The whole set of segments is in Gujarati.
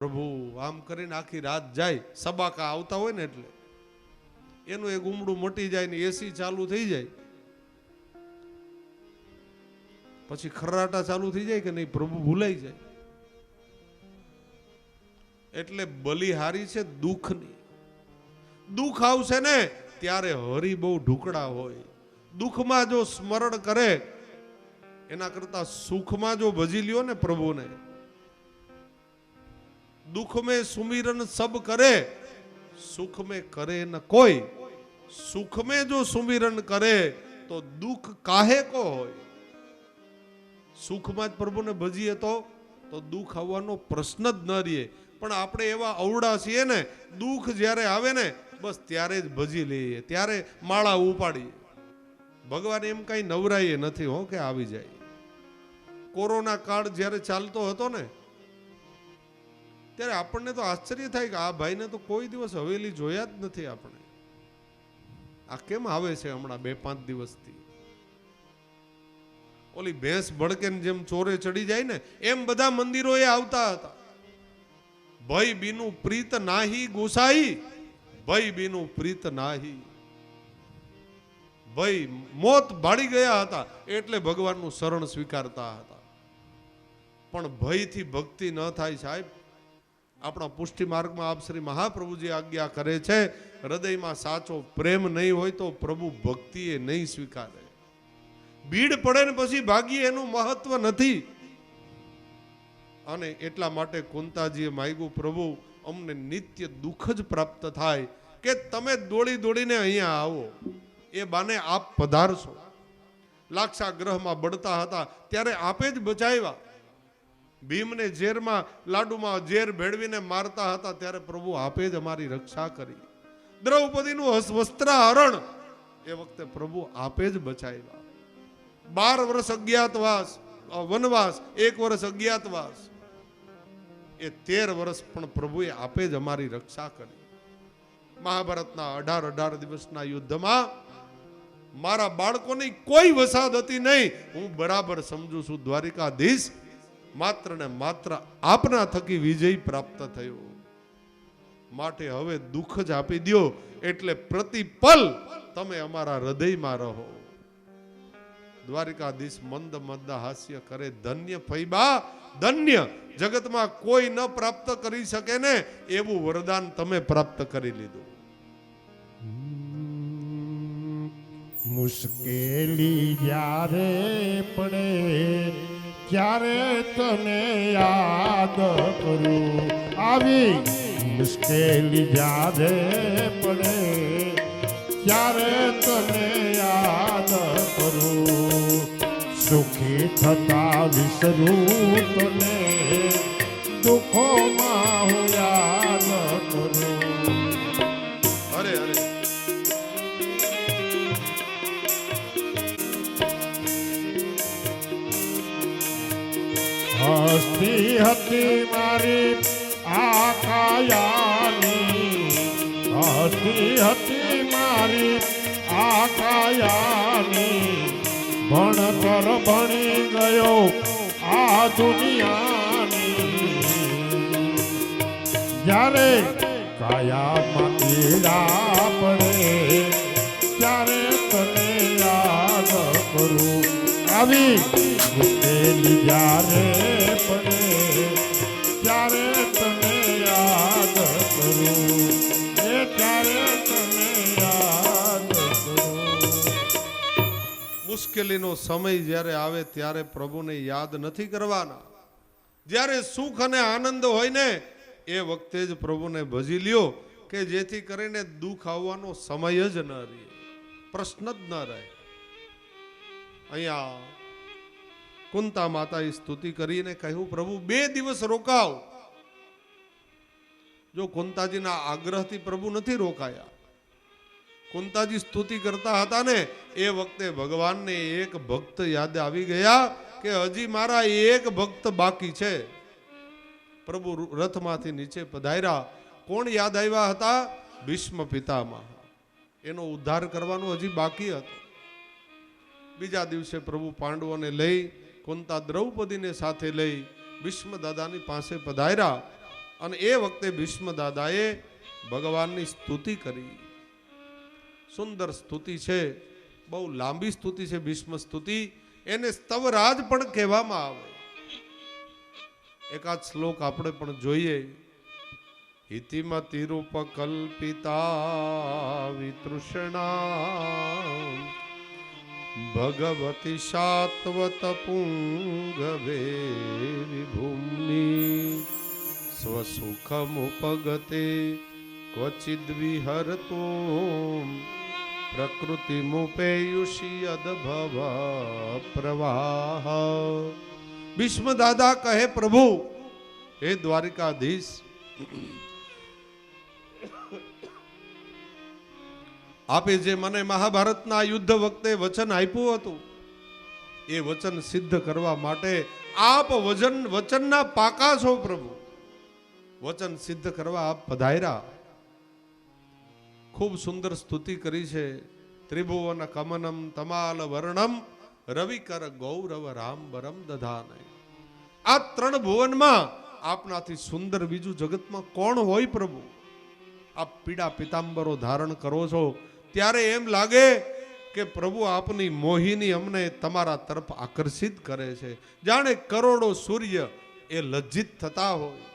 પ્રભુ આમ કરીને આખી રાત જાય, સબાકા આવતા હોય ને એટલે એનું એક ઉમડું મટી જાય ને એસી ચાલુ થઈ જાય, પછી ખર્રાટા ચાલુ થઈ જાય કે નહીં, પ્રભુ ભૂલાઈ જાય. એટલે બલિહારી છે દુઃખની. દુઃખ આવશે ને ત્યારે હરી બહુ ઢુકડા હોય. દુઃખમાં જો સ્મરણ કરે એના કરતા સુખમાં જો ભજી લ્યો ને પ્રભુને. दुख में सुमिरन सब करे, सुख में करे न कोई. सुख में जो सुमिरन करे तो दुख काहे को होय. सुख में प्रभु ने भजीए तो दुख आवવાનો प्रश्न ज न रहे. पण आपणे एवा अवड़ा छीए ने, दुख ज्यारे आवे ने बस त्यारे ज भजी लईए, त्यारे माळा उपाड़ीए. भगवान एम कई नवराए नथी हो के आवी जाए. कोरोना काळ ज्यारे चालतो हतो ने ત્યારે આપણને તો આશ્ચર્ય થાય કે આ ભાઈને તો કોઈ દિવસ હવેલી જોયા જ નથી આપણે. આ કેમ આવે છે હમણાં 2-5 દિવસથી? ઓલી ભેંસ ભડકે જેમ ચોરે ચડી જાય ને એમ બધા મંદિરોએ આવતા હતા. ભય બીનું પ્રીત નાહી ગુસાઈ, ભય બીનું પ્રીત નાહી. ભય મોત ભાળી ગયા હતા એટલે ભગવાનનું શરણ સ્વીકારતા હતા. પણ ભયથી ભક્તિ ન થાય સાહેબ. આપણા પુષ્ટિ માર્ગમાં આપ શ્રી મહાપ્રભુજી આજ્ઞા કરે છે, હૃદયમાં સાચો પ્રેમ નહીં હોય તો પ્રભુ ભક્તિ એ નહીં સ્વીકારે. ભીડ પડે ને પછી ભાગીએ એનું મહત્વ નથી. અને એટલા માટે કુંતાજીએ માગ્યું, પ્રભુ અમને નિત્ય દુઃખ જ પ્રાપ્ત થાય કે તમે દોડી દોડીને અહીંયા આવો, એ બાને આપ પધારશો. લાક્ષાગ્રહમાં બળતા હતા ત્યારે આપે જ બચાવ્યા. ભીમને ઝેરમાં લાડુમાં ઝેર ભેળવીને મારતા હતા ત્યારે પ્રભુ આપે જ અમારી રક્ષા કરી. દ્રૌપદીનું વસ્ત્રાહરણ એ વખતે પ્રભુ આપે જ બચાવ્યા. 12 વર્ષ અજ્ઞાતવાસ વનવાસ, 1 વર્ષ અજ્ઞાતવાસ, એ 13 વર્ષ પણ પ્રભુએ આપે જ અમારી રક્ષા કરી. મહાભારતના 18 દિવસના યુદ્ધમાં મારા બાળકોની કોઈ વસાદ હતી નહીં. હું બરાબર સમજુ છું, દ્વારિકાધીશ માત્ર ને માત્ર આપના થકી વિજય પ્રાપ્ત થયો. માટે હવે દુઃખ જ આપી દો, એટલે પ્રતિપલ તમે અમારા હૃદયમાં રહો. દ્વારિકાધીશ મંદ મંદ હાસ્ય કરે, ધન્ય ફૈબા ધન્ય. જગતમાં કોઈ ન પ્રાપ્ત કરી શકે ને એવું વરદાન તમે પ્રાપ્ત કરી લીધું. મુશ્કેલી જ્યારે પડે ત્યારે તને યાદ કરું. આવી મુશ્કેલી જ્યારે પડે ત્યારે તને યાદ કરું. સુખી થતા વિસરું તને, દુઃખોમાં હું યાદ કરું. અરે અરે હસ્તી હતી મારી આ કાયાની, હસ્તી હતી મારી આ કાયાની. ભણતર ભણી ગયો આ દુનિયાની. જ્યારે કાયામાં પીડા પડે ત્યારે તને યાદ કરું. આવી મુશ્કેલી જ્યારે પડે ત્યારે તને યાદ કરું, એ ત્યારે તને યાદ કરું. મુશ્કેલીનો સમય જ્યારે આવે ત્યારે પ્રભુને યાદ નથી કરવાના. જ્યારે સુખ અને આનંદ હોય ને એ વખતે જ પ્રભુને ભજી લ્યો, કે જેથી કરીને દુઃખ આવવાનો સમય જ ન રહે, પ્રશ્ન જ ન રહે. અહીંયા કુંતા માતાએ સ્તુતિ કરીને કહ્યું, પ્રભુ 2 દિવસ રોકાવ. જો કુંતાજીના આગ્રહથી પ્રભુ નથી રોકાયા. કુંતાજી સ્તુતિ કરતા હતા ને એ વખતે ભગવાનને એક ભક્ત યાદ આવી ગયા કે હજી મારા એક ભક્ત બાકી છે. પ્રભુ રથમાંથી નીચે પધાર્યા. કોણ યાદ આવ્યા હતા? ભીષ્મ પિતામહ. એનો ઉદ્ધાર કરવાનો હજી બાકી હતો. બીજા દિવસે પ્રભુ પાંડવોને લઈ, કુંતા દ્રૌપદીને સાથે લઈ ભીષ્મ દાદાની પાસે પધાર્યા. અને એ વખતે ભીષ્મ દાદાએ ભગવાનની સ્તુતિ કરી. સુંદર સ્તુતિ છે, બહુ લાંબી સ્તુતિ છે ભીષ્મ સ્તુતિ. એને સ્તવરાજ પણ કહેવામાં આવે. એકાદ શ્લોક આપણે પણ જોઈએ. ઇતિમતિરૂપકલ્પિતા વિતૃષ્ણા ભગવતી શાત્વત પુંગવે વિભૂમિ સ્વસુખમુપગતે ક્વચિદ વિહરતો પ્રકૃતિમુપેયુષી અદભવ પ્રવાહ. ભીષ્મ દાદા કહે, પ્રભુ હે દ્વારિકાધીશ, આપે જે મને મહાભારતના યુદ્ધ વખતે વચન આપ્યું હતું, એ વચન સિદ્ધ કરવા માટે આપ વચનના પાકા છો પ્રભુ. વચન સિદ્ધ કરવા આપ પધાર્યા. ખૂબ સુંદર સ્તુતિ કરી છે. ત્રિભુવન કમનમ તમાલ વર્ણમ રવિકર ગૌરવ રામબરમ દધાને. આ ત્રણ ભુવનમાં આપનાથી સુંદર બીજું જગતમાં કોણ હોય પ્રભુ? આપ પીળા પિતાંબરો ધારણ કરો છો ત્યારે એમ લાગે કે પ્રભુ આપની મોહિની અમને તમારા તરફ આકર્ષિત કરે છે. જાણે કરોડો સૂર્ય એ લજ્જિત થતા હોય.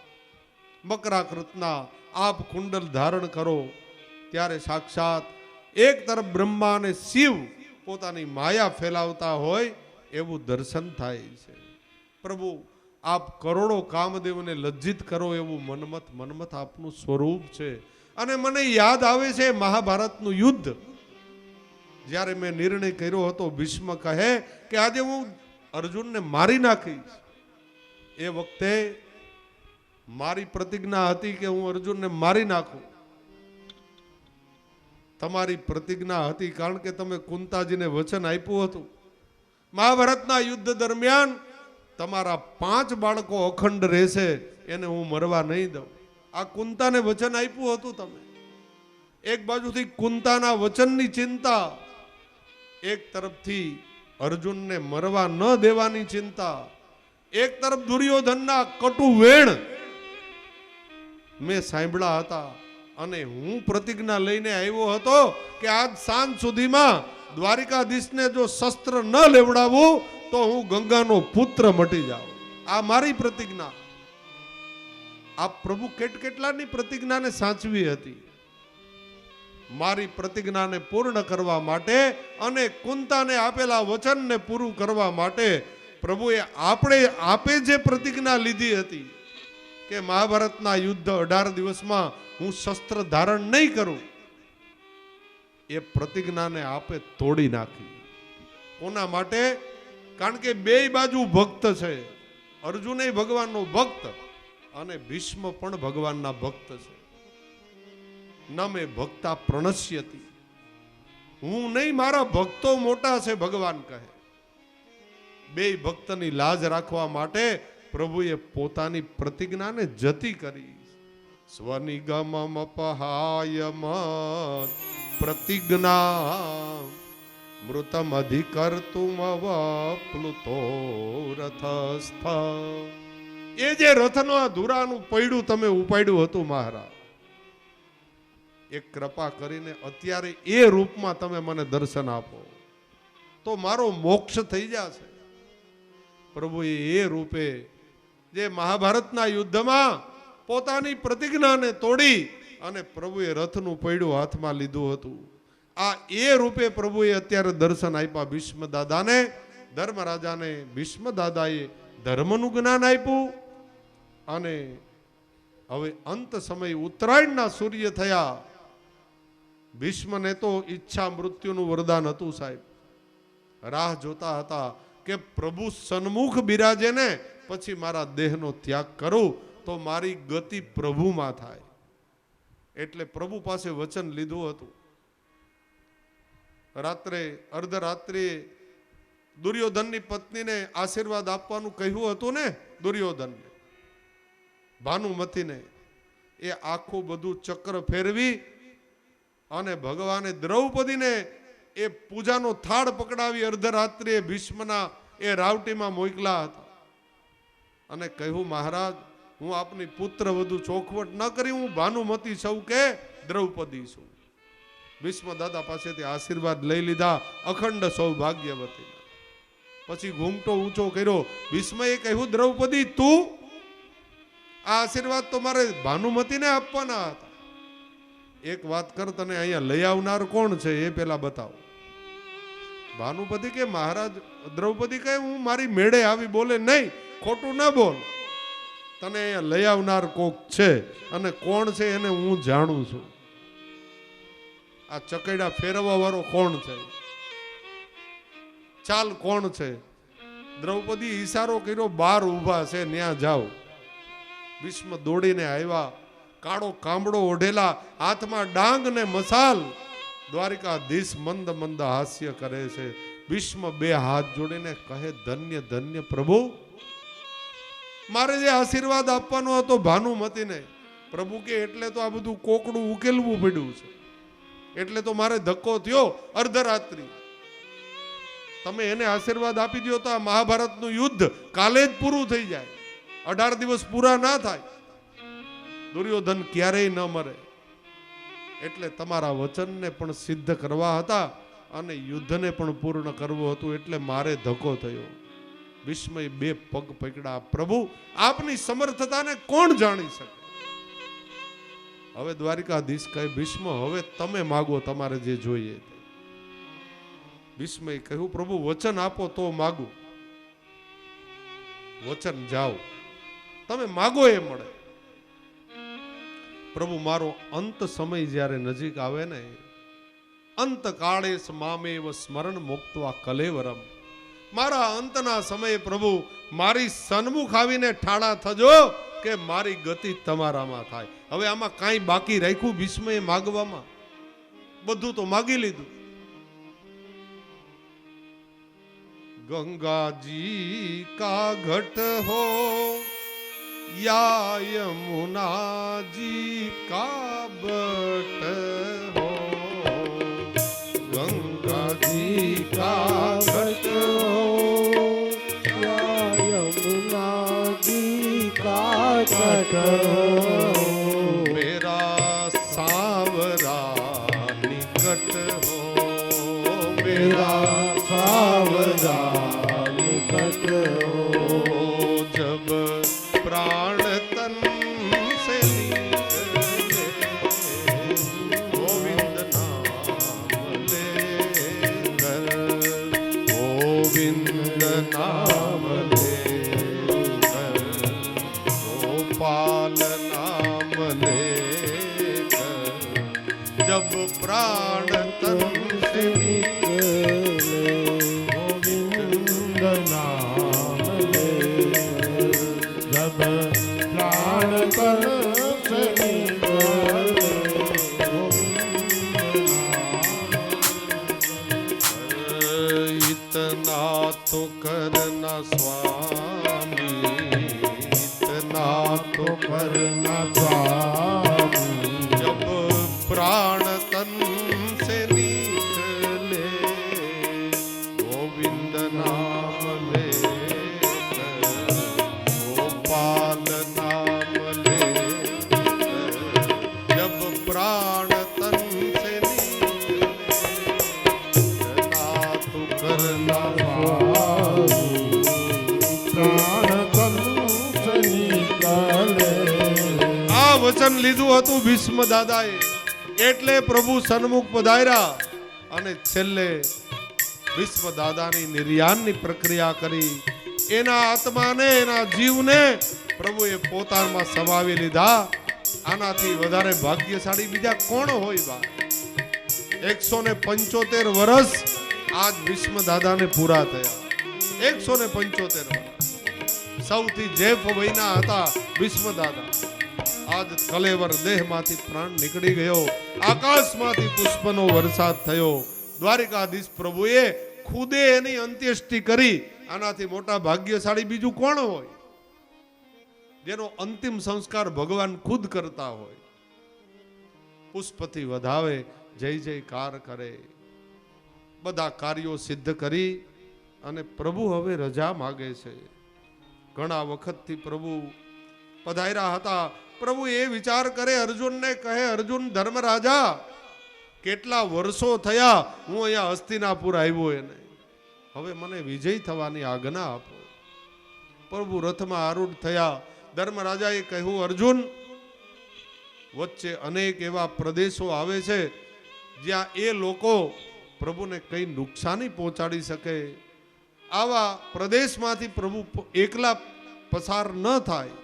મકરાકૃતના આપ કુંડલ ધારણ કરો ત્યારે સાક્ષાત એક તરફ બ્રહ્મા અને શિવ પોતાની માયા ફેલાવતા હોય એવું દર્શન થાય છે. પ્રભુ આપ કરોડો કામદેવને લજ્જિત કરો એવું મન્મથ આપનું સ્વરૂપ છે. અને મને યાદ આવે છે મહાભારતનું યુદ્ધ. જ્યારે મેં નિર્ણય કર્યો હતો, ભીષ્મ કહે કે આજે હું અર્જુનને મારી નાખીશ. એ વખતે મારી પ્રતિજ્ઞા હતી કે હું અર્જુનને મારી નાખું. તમારી પ્રતિજ્ઞા હતી કારણ કે તમે કુંતાજીને વચન આપ્યું હતું મહાભારતના યુદ્ધ દરમિયાન તમારા 5 બાળકો અખંડ રહેશે, એને હું મરવા નહીં દઉં. આ કુંતાને વચન આપ્યું હતું તમે. એક બાજુથી કુંતાના વચનની ચિંતા, એક તરફથી અર્જુનને મરવા ન દેવાની ચિંતા, એક તરફ દુર્યોધનના કટુ વેણ મેં સાંભળ્યા હતા. અને હું પ્રતિજ્ઞા લઈને આવ્યો હતો કે આજ સાંજ સુધીમાં દ્વારિકાધીશને જો શસ્ત્ર ન લેવડાવું તો હું ગંગાનો પુત્ર મટી જાઉં. આ મારી પ્રતિજ્ઞા. આ પ્રભુ કેટલાની પ્રતિજ્ઞાને સાચવી હતી. મારી પ્રતિજ્ઞાને પૂર્ણ કરવા માટે અને કુંતાને આપેલા વચનને પૂરું કરવા માટે પ્રભુએ આપે જે પ્રતિજ્ઞા લીધી હતી કે મહાભારતના યુદ્ધ 18 દિવસમાં હું શસ્ત્ર ધારણ નહીં કરું, એ પ્રતિજ્ઞાને આપે તોડી નાખી. કોના માટે? કારણ કે બે બાજુ ભક્ત છે. અર્જુન ભગવાનનો ભક્ત અને ભીષ્મ પણ ભગવાનના ભક્ત છે. ન મેં ભક્તા પ્રણશ્યતી, હું નહીં મારા ભક્તો મોટા છે ભગવાન કહે. બે ભક્તની લાજ રાખવા માટે પ્રભુએ પોતાની પ્રતિજ્ઞાને જતી કરી. સ્વનિગમમ અપહાયમત પ્રતિજ્ઞા મૃતમ અધિકર્તુમ અવપ્લુતો રથસ્થ. એ જે રથનો ધુરાનું પૈડું તમે ઉપાડ્યું હતું મહારાજ, એક કૃપા કરીને અત્યારે એ રૂપમાં તમે મને દર્શન આપો તો મારો મોક્ષ થઈ જશે. પ્રભુએ એ રૂપે જે મહાભારતના યુદ્ધમાં પોતાની પ્રતિજ્ઞાને તોડી અને પ્રભુએ રથનું પૈડું હાથમાં લીધું હતું, આ એ રૂપે પ્રભુએ અત્યારે દર્શન આપ્યા ભીષ્મ દાદાને. ધર્મરાજાને ભીષ્મ દાદાએ ધર્મનું જ્ઞાન આપ્યું. અને હવે અંત સમય ઉત્તરાયણના સૂર્ય થયા. ભીષ્મને તો ઈચ્છા મૃત્યુનું વરદાન હતું સાહેબ. રાહ જોતા હતા કે પ્રભુ સન્મુખ બિરાજે ને પછી મારા દેહનો ત્યાગ કરું તો મારી ગતિ પ્રભુમાં થાય. એટલે પ્રભુ પાસે વચન લીધું હતું. રાત્રે અર્ધરાત્રિએ દુર્યોધનની પત્નીને આશીર્વાદ આપવાનું કહ્યું હતું ને, દુર્યોધનને ભાનુમતીને. એ આખું બધું ચક્ર ફેરવી અને ભગવાને દ્રૌપદીને એ પૂજાનો થાળ પકડાવી અર્ધરાત્રિએ ભીષ્મના એ રાવટીમાં મોકલા હતા અને કહ્યું, મહારાજ હું આપની પુત્ર વધુ ચોખવટ ન કરી, હું ભાનુમતી સૌ કે દ્રૌપદી છું. ભીષ્મ દાદા પાસેથી આશીર્વાદ લઈ લીધા, અખંડ સૌભાગ્યવતી. પછી ઘૂંઘટો ઊંચો કર્યો. ભીષ્મએ કહ્યું, દ્રૌપદી તું? આ આશીર્વાદ તો મારે ભાનુમતીને આપવાના હતા. એક વાત કર, તને અહીંયા લઈ આવનાર કોણ છે એ પેલા બતાવો. ભાનુપતિ કે મહારાજ, દ્રૌપદી કહે હું મારી મેળે આવી બોલે નહીં, ખોટું ના બોલ. તને અહીંયા લઈ આવનાર કોક છે, અને કોણ છે એને હું જાણું છું. આ ચકેડા ફેરવવા વાળો કોણ છે? ચાલ કોણ છે? દ્રૌપદી ઈશારો કર્યો, બાર ઊભા છે, ન્યા જાઓ. ભીષ્મ દોડીને આવ્યા, કાળો કામડો ઓઢેલા, હાથમાં ડાંગ ને મસાલ. દ્વારિકાધીશ મંદ મંદ હાસ્ય કરે છે. ભીષ્મ બે હાથ જોડીને કહે, ધન્ય ધન્ય પ્રભુ, મારે જે આશીર્વાદ આપવાનો હતો ભાનુમતીને. પ્રભુ કે એટલે તો આ બધું કોકડું ઉકેલવું પડ્યું છે, એટલે તો મારે ધક્કો થયો અર્ધરાત્રિ. તમે એને આશીર્વાદ આપી દો તો આ મહાભારતનું યુદ્ધ કાલે જ પૂરું થઈ જાય, 18 દિવસ પૂરા ના થાય, દુર્યોધન ક્યારેય ન મરે. એટલે તમારા વચનને પણ સિદ્ધ કરવા હતા અને યુદ્ધને પણ પૂર્ણ કરવું હતું, એટલે મારે ધક્કો થયો. ભીષ્મએ બે પગ પકડા, પ્રભુ આપની સમર્થતાને કોણ જાણી શકે? હવે દ્વારિકાધીશ કહે, ભીષ્મ હવે તમે માગો તમારે જે જોઈએ. ભીષ્મએ કહ્યું, પ્રભુ વચન આપો તો માગું. વચન જાઓ, તમે માગો એ મળે. પ્રભુ મારો અંત સમય જ્યારે નજીક આવે ને, અંત કાળે મામેવ સ્મરણ મુક્તવા કલેવરમ, મારા અંતના સમયે પ્રભુ મારી સન્મુખ આવીને ઠાડા થજો કે મારી ગતિ તમારામાં થાય. હવે આમાં કાંઈ બાકી રાખ્યું ભીષ્મએ માગવામાં? બધું તો માગી લીધું. ગંગાજી કા ઘટ હો या यमुना जी का बट हो, गंगा जी का बट हो, या यमुना जी का तट हो, मेरा सावरा निकट हो, मेरा सावरा निकट हो, जब प्राण तन से निकले, गोविंद नाम लेकर, गोविंद नाम लेकर, गोपाल नाम लेकर, जब प्राण तन से निकले, गोविंद नाम जब प्राण पर से निकले, इतना तो करना स्वामी, इतना तो करना स्वामी, जब प्राण तन से निकले, गोविंद नाम ले, गोपाल नाम ले, जब प्राण तन से निकले, इतना तो करना स्वामी, प्राण तन से निकले. આ વચન લીધું હતું ભીષ્મ દાદાએ, એટલે પ્રભુ સન્મુખ પધાર્યા અને છેલ્લે ભીષ્મ દાદાની નિર્યાણની પ્રક્રિયા કરી. એના આત્માને, એના જીવને પ્રભુએ પોતામાં સમાવી લીધા. આનાથી વધારે ભાગ્યશાળી બીજા કોણ હોય? બા 175 વર્ષ આજ ભીષ્મ દાદાને પૂરા થયા. 175 વર્ષ સૌથી જેફ વયના હતા ભીષ્મ દાદા. આજ કલેવર દેહમાંથી પ્રાણ નીકળી ગયો, આકાશમાંથી પુષ્પનો વરસાદ થયો. દ્વારિકાધીશ પ્રભુએ ખુદે એની અંત્યેષ્ટિ કરી. આનાથી મોટા ભાગ્યશાળી બીજું કોણ હોય? જેનો અંતિમ સંસ્કાર ભગવાન ખુદ કરતા હોય. પુષ્પથી વધાવે, જય જયકાર કરે, બધા કાર્યો સિદ્ધ કરી અને પ્રભુ હવે રજા માગે છે. ઘણા વખતથી પ્રભુ પધાર્યા હતા. પ્રભુ એ વિચાર કરે, અર્જુનને કહે, અર્જુન ધર્મરાજા, કેટલા વર્ષો થયા હું અહીંયા હસ્તિનાપુર આવ્યો, એને હવે મને વિજય થવાની આજ્ઞા આપો. પ્રભુ રથમાં આરૂઢ થયા. ધર્મરાજાએ કહ્યું, અર્જુન, વચ્ચે અનેક એવા પ્રદેશો આવે છે જ્યાં એ લોકો પ્રભુને કઈ નુકસાની પહોંચાડી શકે. આવા પ્રદેશમાંથી પ્રભુ એકલા પસાર ન થાય,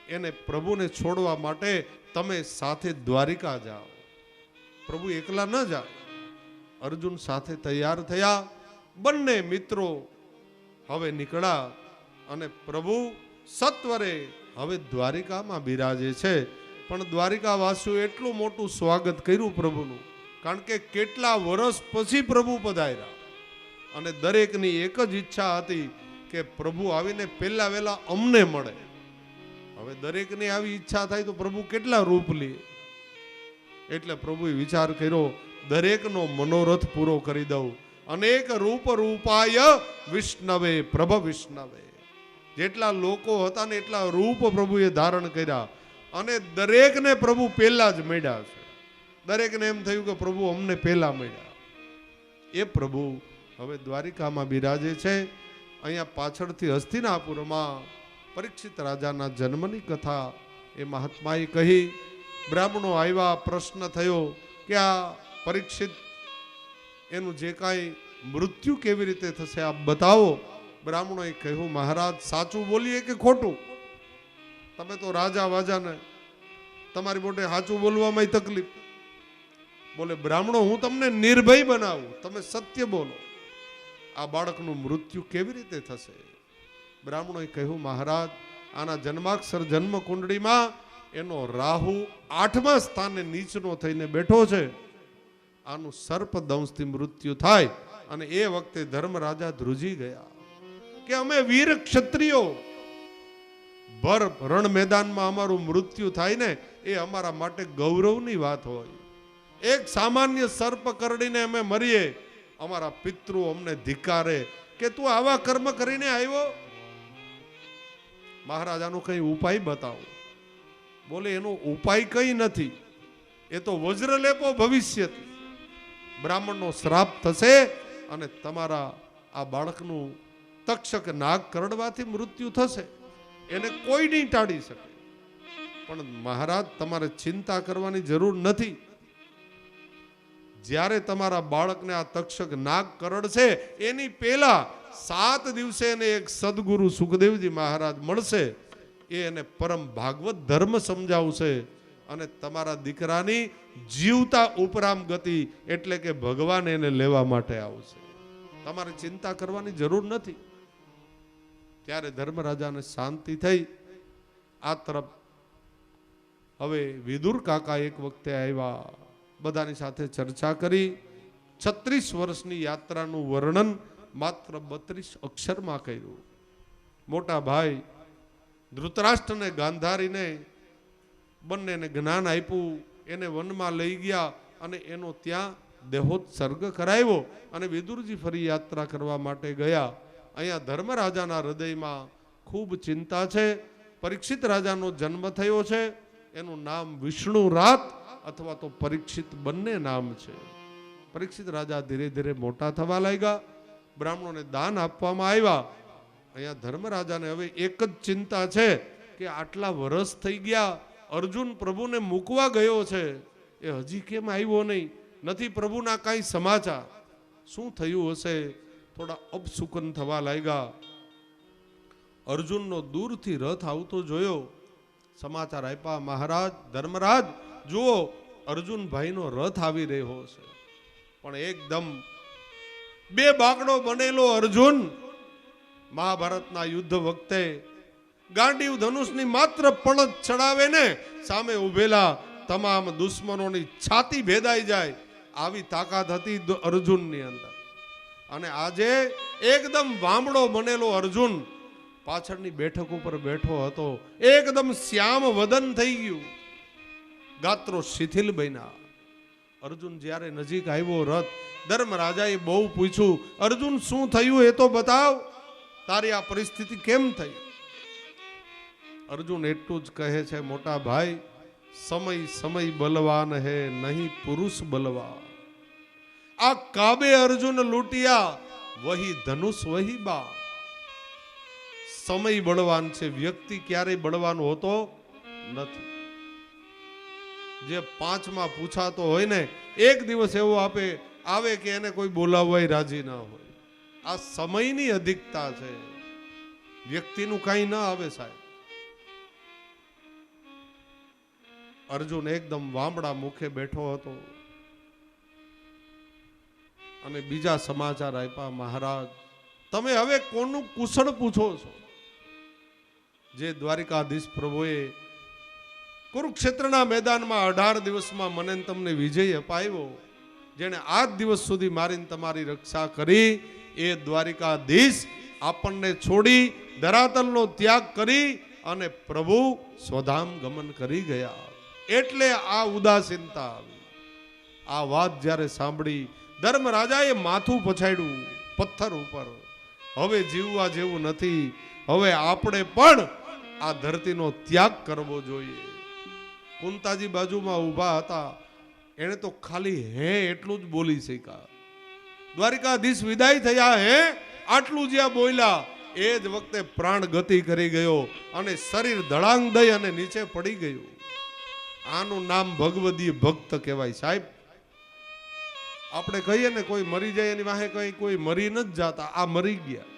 એને પ્રભુને છોડવા માટે તમે સાથે દ્વારિકા જાઓ. પ્રભુ એકલા ન જાય. અર્જુન સાથે તૈયાર થયા. બંને મિત્રો હવે નીકળ્યા અને પ્રભુ સત્વરે હવે દ્વારિકામાં બિરાજે છે. પણ દ્વારિકાવાસીઓ એટલું મોટું સ્વાગત કર્યું પ્રભુનું, કારણ કે કેટલા વર્ષ પછી પ્રભુ પધાર્યા અને દરેકની એક જ ઈચ્છા હતી કે પ્રભુ આવીને પહેલા વહેલા અમને મળે. હવે દરેકની આવી ઈચ્છા થાય તો પ્રભુ કેટલા રૂપ લે. એટલે પ્રભુએ વિચાર કર્યો, દરેકનો મનોરથ પૂરો કરી દઉં. અનેક રૂપ રૂપાય વિષ્ણવે પ્રભ વિષ્ણવે. જેટલા લોકો હતા ને એટલા રૂપ પ્રભુએ ધારણ કર્યા અને દરેકને પ્રભુ પહેલા જ મળ્યા છે. દરેકને એમ થયું કે પ્રભુ અમને પહેલા મળ્યા. એ પ્રભુ હવે દ્વારિકામાં બિરાજે છે. અહીંયા પાછળથી હસ્તિનાપુરમાં પરીક્ષિત રાજાના જન્મની કથા એ મહાત્માએ કહી. બ્રાહ્મણો આવ્યા, પ્રશ્ન થયો કે આ પરીક્ષિત એનું જે કાંઈ મૃત્યુ કેવી રીતે થશે આપ બતાવો. બ્રાહ્મણોએ કહ્યું, મહારાજ સાચું બોલીએ કે ખોટું? તમે તો રાજા વાજાને તમારી મોટે સાચું બોલવામાં તકલીફ. બોલે, બ્રાહ્મણો, હું તમને નિર્ભય બનાવું, તમે સત્ય બોલો. આ બાળકનું મૃત્યુ કેવી રીતે થશે? બ્રાહ્મણોએ કહ્યું, મહારાજ, આના જન્માક્ષર જન્મ કુંડળીમાં એનો રાહુ 8મા સ્થાને નીચનો થઈને બેઠો છે. આનું સર્પ દંશથી મૃત્યુ થાય. અને એ વખતે ધર્મરાજા ધ્રુજી ગયા કે અમે વીર ક્ષત્રિયો ભર રણ મેદાનમાં અમારું મૃત્યુ થાય ને એ અમારા માટે ગૌરવની વાત હોય. એક સામાન્ય સર્પ કરડીને અમે મરીએ, અમારા પિતૃ અમને ધિક્કારે કે તું આવા કર્મ કરીને આવ્યો. મહારાજાનો કઈ ઉપાય બતાવો. બોલે, એનો ઉપાય કઈ નથી, એ તો વજ્રલેપો ભવિષ્યથી. બ્રાહ્મણનો શ્રાપ થશે અને તમારા આ બાળકનું તક્ષક નાગ કરડવાથી મૃત્યુ થશે. એને કોઈ નહીં ટાળી શકે. પણ મહારાજ, તમારે ચિંતા કરવાની જરૂર નથી. જ્યારે તમારા બાળકને આ તક્ષક નાગ કરડશે એની પહેલા 7 દિવસે એને એક સદગુરુ સુખદેવજી મહારાજ મળશે. એ એને પરમ ભાગવત ધર્મ સમજાવશે અને તમારા દીકરાની જીવતા ઉપરામ ગતિ એટલે કે ભગવાન એને લેવા માટે આવશે. તમારે ચિંતા કરવાની જરૂર નથી. ત્યારે ધર્મરાજાને શાંતિ થઈ. આ તરફ હવે વિદુર કાકા એક વખતે આવ્યા, બધાની સાથે ચર્ચા કરી. 36 વર્ષની યાત્રાનું વર્ણન માત્ર 32 અક્ષરમાં કર્યું. મોટા ભાઈ ધૃતરાષ્ટ્રને ગાંધારીને બંનેને જ્ઞાન આપ્યું, એને વનમાં લઈ ગયા અને એનો ત્યાં દેહોત્સર્ગ કરાવ્યો અને વિદુરજી ફરી યાત્રા કરવા માટે ગયા. અહીંયા ધર્મરાજાના હૃદયમાં ખૂબ ચિંતા છે. પરીક્ષિત રાજાનો જન્મ થયો છે, એનું નામ વિષ્ણુ રાત અથવા તો પરીક્ષિત બંને નામ છે. પરીક્ષિત રાજા ધીરે ધીરે મોટા થવા લાગ્યા. બ્રાહ્મણોને દાન આપવામાં આવ્યા. અહીંયા ધર્મરાજાને હવે એક જ ચિંતા છે કે આટલા વર્ષ થઈ ગયા, અર્જુન પ્રભુને મૂકવા ગયો છે, એ હજી કેમ આવ્યો નહીં? નથી પ્રભુના કાંઈ સમાચાર. શું થયું હશે? થોડા અપસુકન થવા લાગ્યા. અર્જુનનો દૂરથી રથ આવતો જોયો. સમાચાર આપ્યા, મહારાજ ધર્મરાજ જુઓ, અર્જુનભાઈનો રથ આવી રહ્યો છે. પણ એકદમ 2 બાકડો બનેલો અર્જુન મહાભારતના યુદ્ધ વખતે ગાંડીવ ધનુષની માત્ર પણત ચડાવે ને સામે ઉભેલા તમામ દુશ્મનોની છાતી ભેદાઈ જાય આવી તાકાત હતી અર્જુનની અંદર. અને આજે એકદમ વામડો બનેલો અર્જુન પાછળની બેઠક ઉપર બેઠો હતો. એકદમ શ્યામ વદન થઈ ગયું, ગાત્રો શિથિલ બન્યા. અર્જુન જ્યારે નજીક આવ્યો રથ, ધર્મરાજાએ બહુ પૂછ્યું, અર્જુન શું થયું એ તો બતાવ, તારી આ પરિસ્થિતિ કેમ થઈ? અર્જુન એટલું જ કહે છે, મોટા ભાઈ, સમય સમય બલવાન હે, નહીં પુરુષ બલવાન. આ કાબે અર્જુન લૂટિયા, વહી ધનુષ વહી બા. સમય બળવાન છે, વ્યક્તિ ક્યારેય બળવાન હોતો નથી. જે પાંચમાં પૂછાતો હોય ને, એક દિવસ એવો આવે કે એને કોઈ બોલાવવાય રાજી ના હોય. આ સમયની અધિકતા છે, વ્યક્તિનું કઈ ના આવે સાહેબ. અર્જુન એકદમ વામડા મુખે બેઠો હતો અને બીજા સમાચાર આપ્યા, મહારાજ તમે હવે કોનું કુશળ પૂછો છો? જે દ્વારિકાધીશ પ્રભુએ કુરુક્ષેત્રના મેદાનમાં 18 દિવસમાં મને તમને વિજય અપાવ્યો, જેને આજ દિવસ સુધી મારીને તમારી રક્ષા કરી, એ દ્વારિકાધીશ આપણને છોડી ધરાતલનો ત્યાગ કરી અને પ્રભુ સ્વધામ ગમન કરી ગયા. એટલે આ ઉદાસીનતા આવી. આ વાત જ્યારે સાંભળી ધર્મરાજાએ માથું પછાડ્યું પથ્થર ઉપર. હવે જીવવા જેવું નથી, હવે આપણે પણ આ ધરતીનો ત્યાગ કરવો જોઈએ. કુંતાજી બાજુમાં ઊભા હતા, એને તો ખાલી હે એટલું જ બોલી શક્યા. દ્વારિકાધીશ વિદાય થયા, હે આટલું જ્યાં બોલ્યા એ જ વખતે પ્રાણ ગતિ કરી ગયો અને શરીર ધડાંગ દઈ અને નીચે પડી ગયું. આનું નામ ભગવદીય ભક્ત કહેવાય સાહેબ. આપણે કહીએ ને કોઈ મરી જાય એની વાહે કોઈ મરી નથી જાતા, આ મરી ગયા.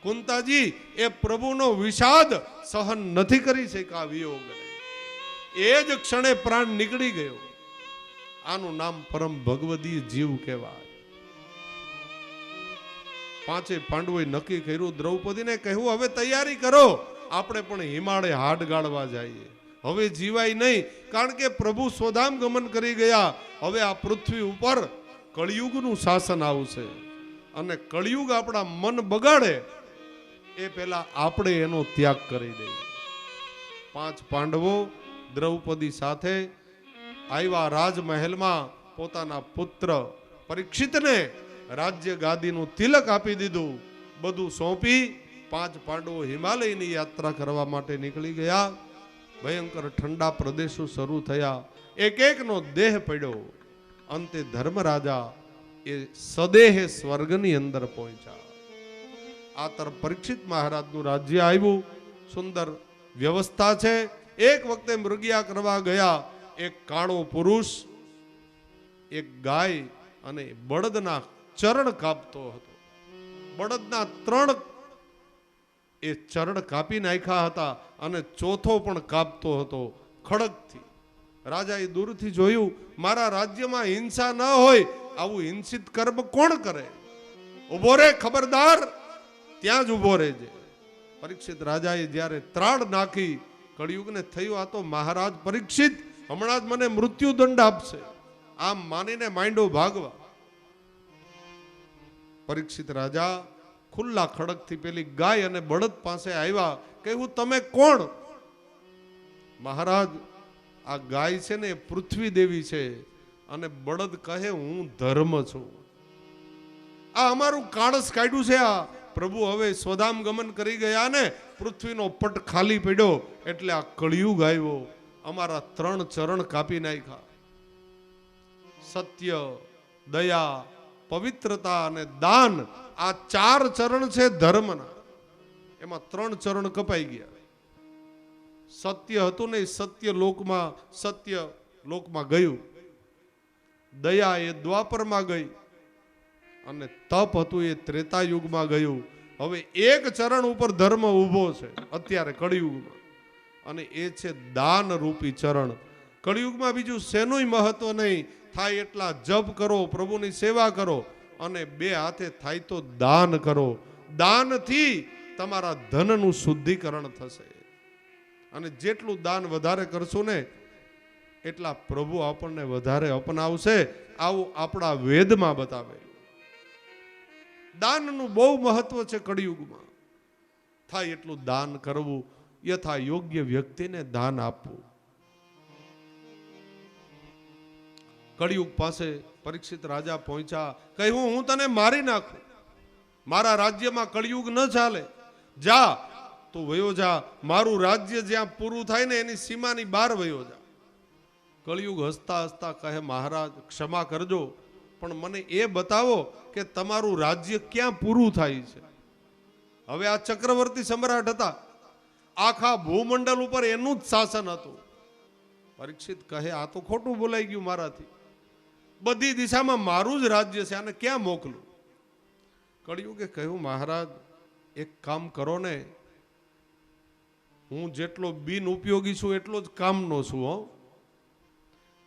કુંતાજી એ પ્રભુનો વિષાદ સહન નથી કરી શક્યા વિયોગને. એ જ ક્ષણે પ્રાણ નીકળી ગયો. આનું નામ પરમ ભગવદીય જીવ કહેવાય. પાંચે પાંડવોએ નક્કી કર્યું, દ્રૌપદીને કહ્યું, હવે તૈયારી કરો, આપણે પણ હિમાલય હાડ ગાળવા જઈએ. હવે જીવાય નહીં, કારણ કે પ્રભુ સ્વધામ ગમન કરી ગયા. હવે આ પૃથ્વી ઉપર કળિયુગનું શાસન આવશે અને કળિયુગ આપણા મન બગાડે એ પહેલા આપણે એનો ત્યાગ કરી દઈએ. 5 પાંડવો દ્રૌપદી સાથે આવ્યા રાજમહેલમાં. પોતાના પુત્ર પરીક્ષિતને રાજ્ય ગાદીનું તિલક આપી દીધું. બધું સોંપી 5 પાંડવો હિમાલયની યાત્રા કરવા માટે નીકળી ગયા. ભયંકર ઠંડા પ્રદેશો શરૂ થયા. એક એકનો દેહ પડ્યો. અંતે ધર્મરાજા એ સદેહે સ્વર્ગની અંદર પહોંચ્યા. આ તરફ પરીક્ષિત મહારાજનું રાજ્ય આવ્યું. સુંદર વ્યવસ્થા છે. એક વખતે મૃગયા કરવા ગયા. એક કાળો પુરુષ એક ગાય અને બળદના ચરણ કાપતો હતો. બળદના 3 એ ચરણ કાપી નાખ્યા હતા અને ચોથો પણ કાપતો હતો ખડગથી. રાજાએ દૂરથી જોયું, મારા રાજ્યમાં હિંસા ન હોય, આવું હિંસિત કર્મ કોણ કરે? ઉભો રે, ખબરદાર, ત્યાં જ ઉભો રહેજે. પરીક્ષિત રાજાએ જ્યારે ત્રાડ નાખી, કળિયુગને થયું, આ તો મહારાજ પરીક્ષિત હમણાં જ મને મૃત્યુદંડ આપશે. આમ માનીને માંડો ભાગવા. પરીક્ષિત રાજા ખુલ્લા ખડકથી પેલી ગાય અને બળદ પાસે આવ્યા. કહ્યું, તમે કોણ? મહારાજ, આ ગાય છે ને પૃથ્વી દેવી છે અને બળદ કહે હું ધર્મ છું. આ અમારું કાળસ કાઢ્યું છે. આ પ્રભુ હવે સ્વધામ ગમન કરી ગયા ને પૃથ્વીનો પટ ખાલી પડ્યો એટલે આ કળિયુગ આવ્યો. અમારા 3 ચરણ કાપી નાખ્યા. સત્ય, દયા, પવિત્રતા અને દાન, આ 4 ચરણ છે ધર્મના. એમાં 3 ચરણ કપાઈ ગયા. સત્ય હતું ને સત્ય લોકમાં ગયું. દયા એ દ્વાપરમાં ગઈ અને તપ હતું એ ત્રેતા યુગમાં ગયું. હવે એક ચરણ ઉપર ધર્મ ઊભો છે અત્યારે કળિયુગમાં, અને એ છે દાન રૂપી ચરણ. કળિયુગમાં બીજું શેનુંય મહત્વ નહીં. થાય એટલા જપ કરો, પ્રભુની સેવા કરો અને 2 હાથે થાય તો દાન કરો. દાનથી તમારા ધનનું શુદ્ધિકરણ થશે અને જેટલું દાન વધારે કરશું ને એટલા પ્રભુ આપણને વધારે અપનાવશે. આવું આપણા વેદમાં બતાવેલું. દાનનું બહુ મહત્વ છે કળિયુગમાં. થાય એટલું દાન કરવું, યથા યોગ્ય વ્યક્તિને દાન આપવું. કળિયુગ પાસે પરીક્ષિત રાજા પહોંચ્યા. કહ્યું, હું તને મારી નાખું, મારા રાજ્યમાં કળિયુગ ન ચાલે. જા તું વયો જા, મારું રાજ્ય જ્યાં પૂરું થાય ને એની સીમાની બહાર વયો જા. કળિયુગ હસતા હસતા કહે, મહારાજ ક્ષમા કરજો, પણ મને એ બતાવો કે તમારું રાજ્ય ક્યાં પૂરું થાય છે. હવે આ ચક્રવર્તી સમ્રાટ હતા, આખા ભૂમંડળ ઉપર એનું જ શાસન હતું. પરીક્ષિત કહે, આ તો ખોટું બોલાઈ ગયું મારાથી, બધી દિશામાં મારું જ રાજ્ય છે, આને ક્યાં મોકલું. કળિયુગે કહ્યું, મહારાજ એક કામ કરો ને, હું જેટલો બિન ઉપયોગી છું એટલો જ કામનો છું. હો,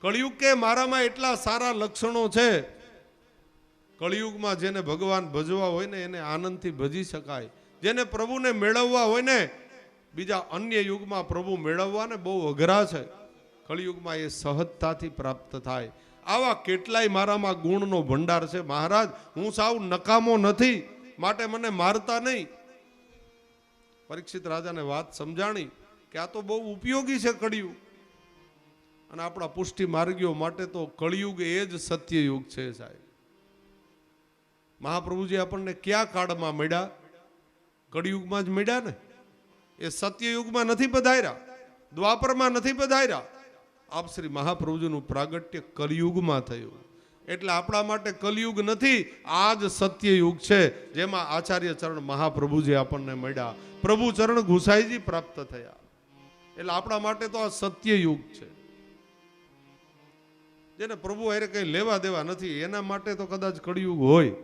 કળિયુગ કે મારામાં એટલા સારા લક્ષણો છે, કળિયુગમાં જેને ભગવાન ભજવા હોય ને એને આનંદથી ભજી શકાય. જેને પ્રભુને મેળવવા હોય ને, બીજા અન્ય યુગમાં પ્રભુ મેળવવા ને બહુ અઘરા છે, કળિયુગમાં એ સહજતાથી પ્રાપ્ત થાય. આવા કેટલાય મારામાં ગુણનો ભંડાર છે. મહારાજ હું સાવ નકામો નથી, માટે મને મારતા નહીં. પરીક્ષિત રાજાને વાત સમજાણી કે આ તો બહુ ઉપયોગી છે કળિયુગ, અને આપણા પુષ્ટિ માર્ગીઓ માટે તો કળિયુગ એ જ સત્યયુગ છે. સાહેબ, મહાપ્રભુજી આપણને કયા કાળમાં મળ્યા? કળિયુગમાં જ મળ્યા ને. એ સત્યયુગમાં નથી પધાર્યા, દ્વાપરમાં નથી પધાર્યા. આપ શ્રી મહાપ્રભુજીનું પ્રાગટ્ય કલયુગમાં થયું. એટલે આપણા માટે કલયુગ નથી, આ જ સત્યયુગ છે, જેમાં આચાર્ય ચરણ મહાપ્રભુજી આપણને મળ્યા, પ્રભુ ચરણ ગુસાઈજી પ્રાપ્ત થયા. એટલે આપણા માટે તો આ સત્યયુગ છે. જેને પ્રભુ હારે કઈ લેવા દેવા નથી એના માટે તો કદાચ કળિયુગ હોય.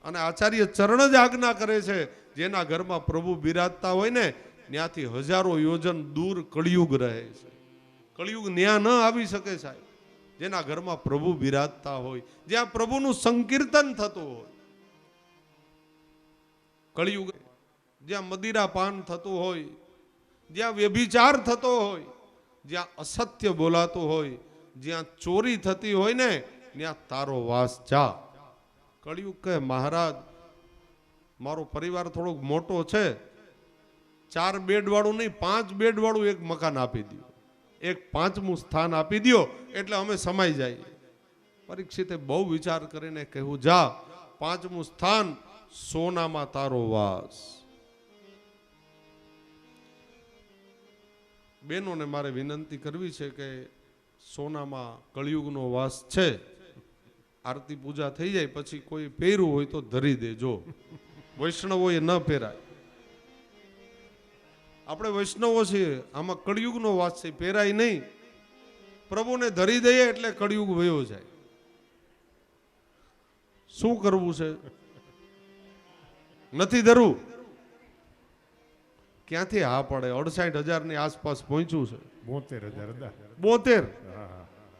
અને આચાર્ય ચરણ જ આજ્ઞા કરે છે, જેના ઘરમાં પ્રભુ બિરાજતા હોય ને ત્યાંથી હજારો યોજન દૂર કળિયુગ રહે છે. કળિયુગ ન્યા ન આવી શકે સાહેબ, જેના ઘરમાં પ્રભુ બિરાજતા હોય, જ્યાં પ્રભુનું સંકીર્તન થતું હોય. કળિયુગ જ્યાં મદિરા પાન થતું હોય, જ્યાં વ્યભિચાર થતો હોય, જ્યાં અસત્ય બોલાતું હોય, જ્યાં ચોરી થતી હોય ને ત્યાં તારો વાસ જા. કળિયુગ કહે, મહારાજ મારો પરિવાર થોડોક મોટો છે, 4 બેડ વાળું નહીં 5 બેડ વાળું એક મકાન આપી દો, એક 5મું સ્થાન આપી દો એટલે અમે સમાઈ જઈએ. પરીક્ષિતે બહુ વિચાર કરીને કહ્યું, જા 5મું સ્થાન સોનામાં તારો વાસ. બહેનોને મારે વિનંતી કરવી છે કે સોનામાં કળિયુગનો વાસ છે. આરતી પૂજા થઈ જાય પછી કોઈ પહેર્યું હોય તો ધરી દેજો, વૈષ્ણવોએ ન પહેરાય. આપણે વૈષ્ણવો છીએ, આમાં કળિયુગનો વાસ છે, પહેરાય નહીં. પ્રભુને ધરી દઈએ એટલે કળિયુગ વયો જાય. શું કરવું છે? નથી ધરવું. ક્યાંથી હા પડે? 68,000 ની આસપાસ પહોંચ્યું છે. 72,000. 72?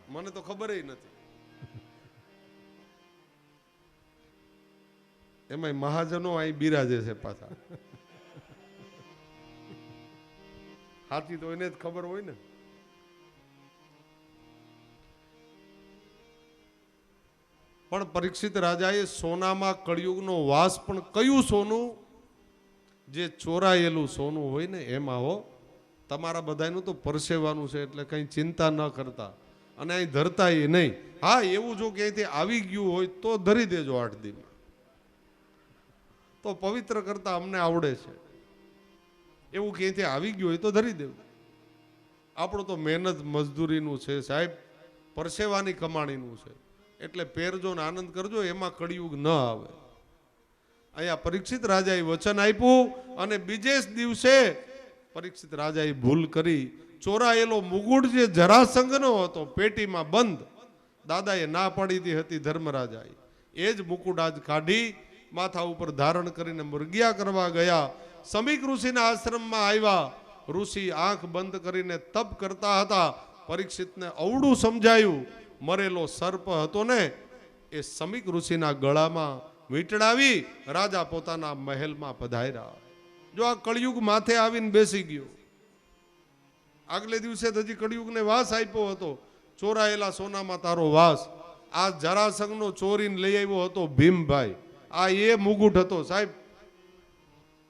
મને તો ખબર નથી. એમાં મહાજનો અહીં બિરાજે છે પાછા. સાચી તો એને જ ખબર હોય ને. પણ પરીક્ષિત રાજાએ સોનામાં કળિયુગનો વાસ, પણ કયું સોનું? જે ચોરાયેલું સોનું હોય ને એમાં. હો, તમારા બધાનું તો પરસેવાનું છે એટલે કઈ ચિંતા ન કરતા, અને અહીં ધરતા એ નહીં. હા, એવું જો ક્યાંયથી આવી ગયું હોય તો ધરી દેજો 8 દિન, તો પવિત્ર કરતા અમને આવડે છે. એવું ક્યાંયથી આવી ગયું હોય તો ધરી દેવું. આપણું તો મહેનત મજદૂરીનું છે સાહેબ, પરસેવાની કમાણીનું છે, એટલે પહેરજો ને આનંદ કરજો, એમાં કળિયુગ ન આવે. અહીંયા પરીક્ષિત રાજાએ વચન આપ્યું, અને બીજે જ દિવસે પરીક્ષિત રાજાએ ભૂલ કરી. ચોરાયેલો મુગુટ જે જરાસંઘનો હતો પેટીમાં બંધ, દાદાએ ના પાડી હતી ધર્મરાજાએ, એ જ મુકુટ આજ કાઢી માથા ઉપર ધારણ કરીને મૃગ્યા કરવા ગયા. સમીક ઋષિના આશ્રમમાં આવ્યા. ઋષિ આંખ બંધ કરીને તપ કરતા હતા. પરીક્ષિતને અવળું સમજાયું. મરેલો સર્પ હતો ને એ સમીક ઋષિના ગળામાં વીંટળાવી રાજા પોતાના મહેલમાં પધાર્યા. જો આ કળિયુગ માથે આવીને બેસી ગયો. આગલે દિવસે હજી કળિયુગને વાસ આપ્યો હતો, ચોરાયેલા સોનામાં તારો વાસ. આ જરાસંઘનો ચોરીને લઈ આવ્યો હતો ભીમભાઈ, આ એ મુગુટ હતો સાહેબ,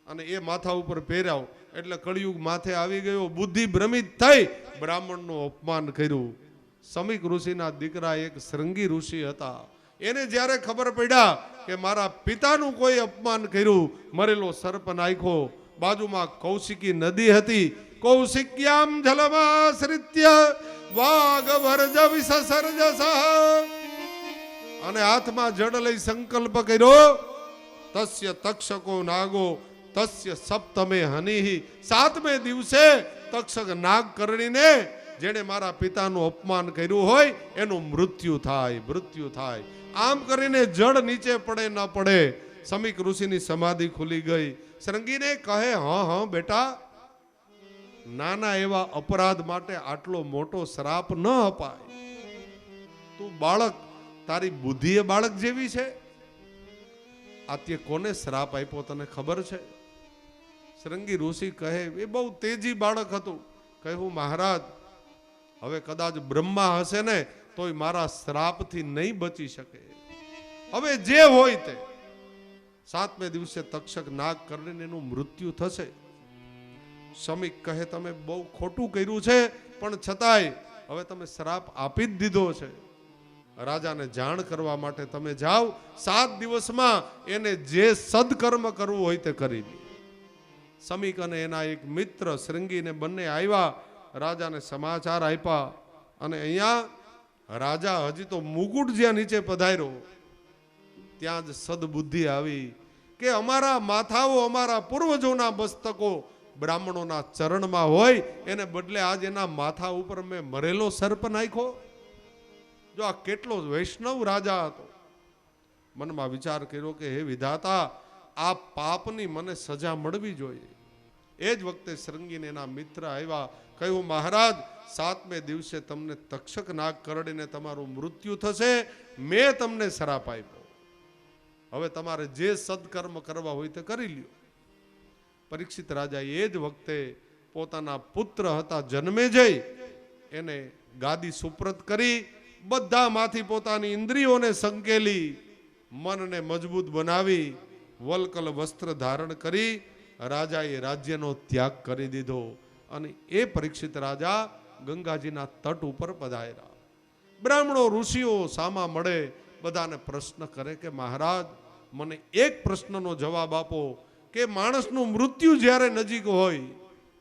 અને એ માથા ઉપર પહેર્યાવ એટલે કળિયુગ માથે આવી ગયો. બુદ્ધિ ભ્રમિત થઈ બ્રાહ્મણનું અપમાન કર્યું. સમીક ઋષિના દીકરા એક શૃંગી ઋષિ હતા, એને જ્યારે ખબર પડ્યા કે મારા પિતાનું કોઈ અપમાન કર્યું, મરેલો સર્પ નાખ્યો, બાજુમાં કૌશિકી નદી હતી. કૌશિક્યામ જલમાશ્રિત્ય વાગવર્જ વિસસર્જસ, અને હાથમાં જડ લઈ સંકલ્પ કર્યો, તસ્ય તક્ષકો નાગો તસ્ય સપ્તમે હનિહિ, સાતમે દિવસે તક્ષક નાગ કરણીને જેણે મારા પિતાનું અપમાન કર્યું હોય એનું મૃત્યુ થાય, મૃત્યુ થાય. આમ કરીને જડ નીચે પડે ન પડે સમીક ઋષિની સમાધિ ખુલી ગઈ. શૃંગીને કહે, હા બેટા, નાના એવા અપરાધ માટે આટલો મોટો શ્રાપ ન અપાય. તું બાળક, તારી બુદ્ધિ એ બાળક જેવી છે. આ તે કોને શ્રાપ આપ્યો તને ખબર છે? શૃંગી ઋષિ કહે, એ બહુ તેજી બાળક હતું. કહ્યું, મહારાજ, હવે કદાચ બ્રહ્મા હશે ને તોય મારા શ્રાપથી નહીં બચી શકે. હવે જે હોય તે, સાતમે દિવસે તક્ષક નાગ કરીને એનું મૃત્યુ થશે. સમીક કહે, તમે બહુ ખોટું કર્યું છે, પણ છતાંય હવે તમે શ્રાપ આપી જ દીધો છે. રાજાને જાણ કરવા માટે તમે જાઓ, 7 દિવસમાં એને જે સદકર્મ કરવું હોય તે કરી લે. સમીક અને એના એક મિત્ર શૃંગીને બંને આવ્યા, રાજાને સમાચાર આપ્યા. અને અહીંયા રાજા હજી તો મુકુટ જ્યાં નીચે પધાર્યો ત્યાં જ સદબુદ્ધિ આવી કે અમારા માથાઓ, અમારા પૂર્વજોના મસ્તકો બ્રાહ્મણોના ચરણમાં હોય, એને બદલે આજ એના માથા ઉપર મેં મરેલો સર્પ નાખ્યો. જો આ કેટલો વૈષ્ણવ રાજા હતો. મનમાં વિચાર કર્યો કે હે વિધાતા, આ પાપની મને સજા મળવી જોઈએ. એ જ વખતે શૃંગીને એના મિત્ર આવ્યા. કહ્યું, મહારાજ, 7મે દિવસે તમને તક્ષક નાગ કરડીને તમારું મૃત્યુ થશે. મેં તમને શ્રાપ આપ્યો. હવે તમારે જે સદકર્મ કરવા હોય તે કરી લ્યો. પરીક્ષિત રાજા એ જ વખતે પોતાના પુત્ર હતા જન્મેજય, એને ગાદી સુપ્રત કરી, બધામાંથી પોતાની ઇન્દ્રિયોને સંકેલી, મનને મજબૂત બનાવી, વલકલ વસ્ત્ર ધારણ કરી રાજાએ રાજ્યનો ત્યાગ કરી દીધો. અને એ પરીક્ષિત રાજા ગંગાજીના તટ ઉપર પધાર્યા. બ્રાહ્મણો ઋષિઓ સામા મળે, બધાને પ્રશ્ન કરે કે મહારાજ, મને એક પ્રશ્નનો જવાબ આપો કે માણસનું મૃત્યુ જ્યારે નજીક હોય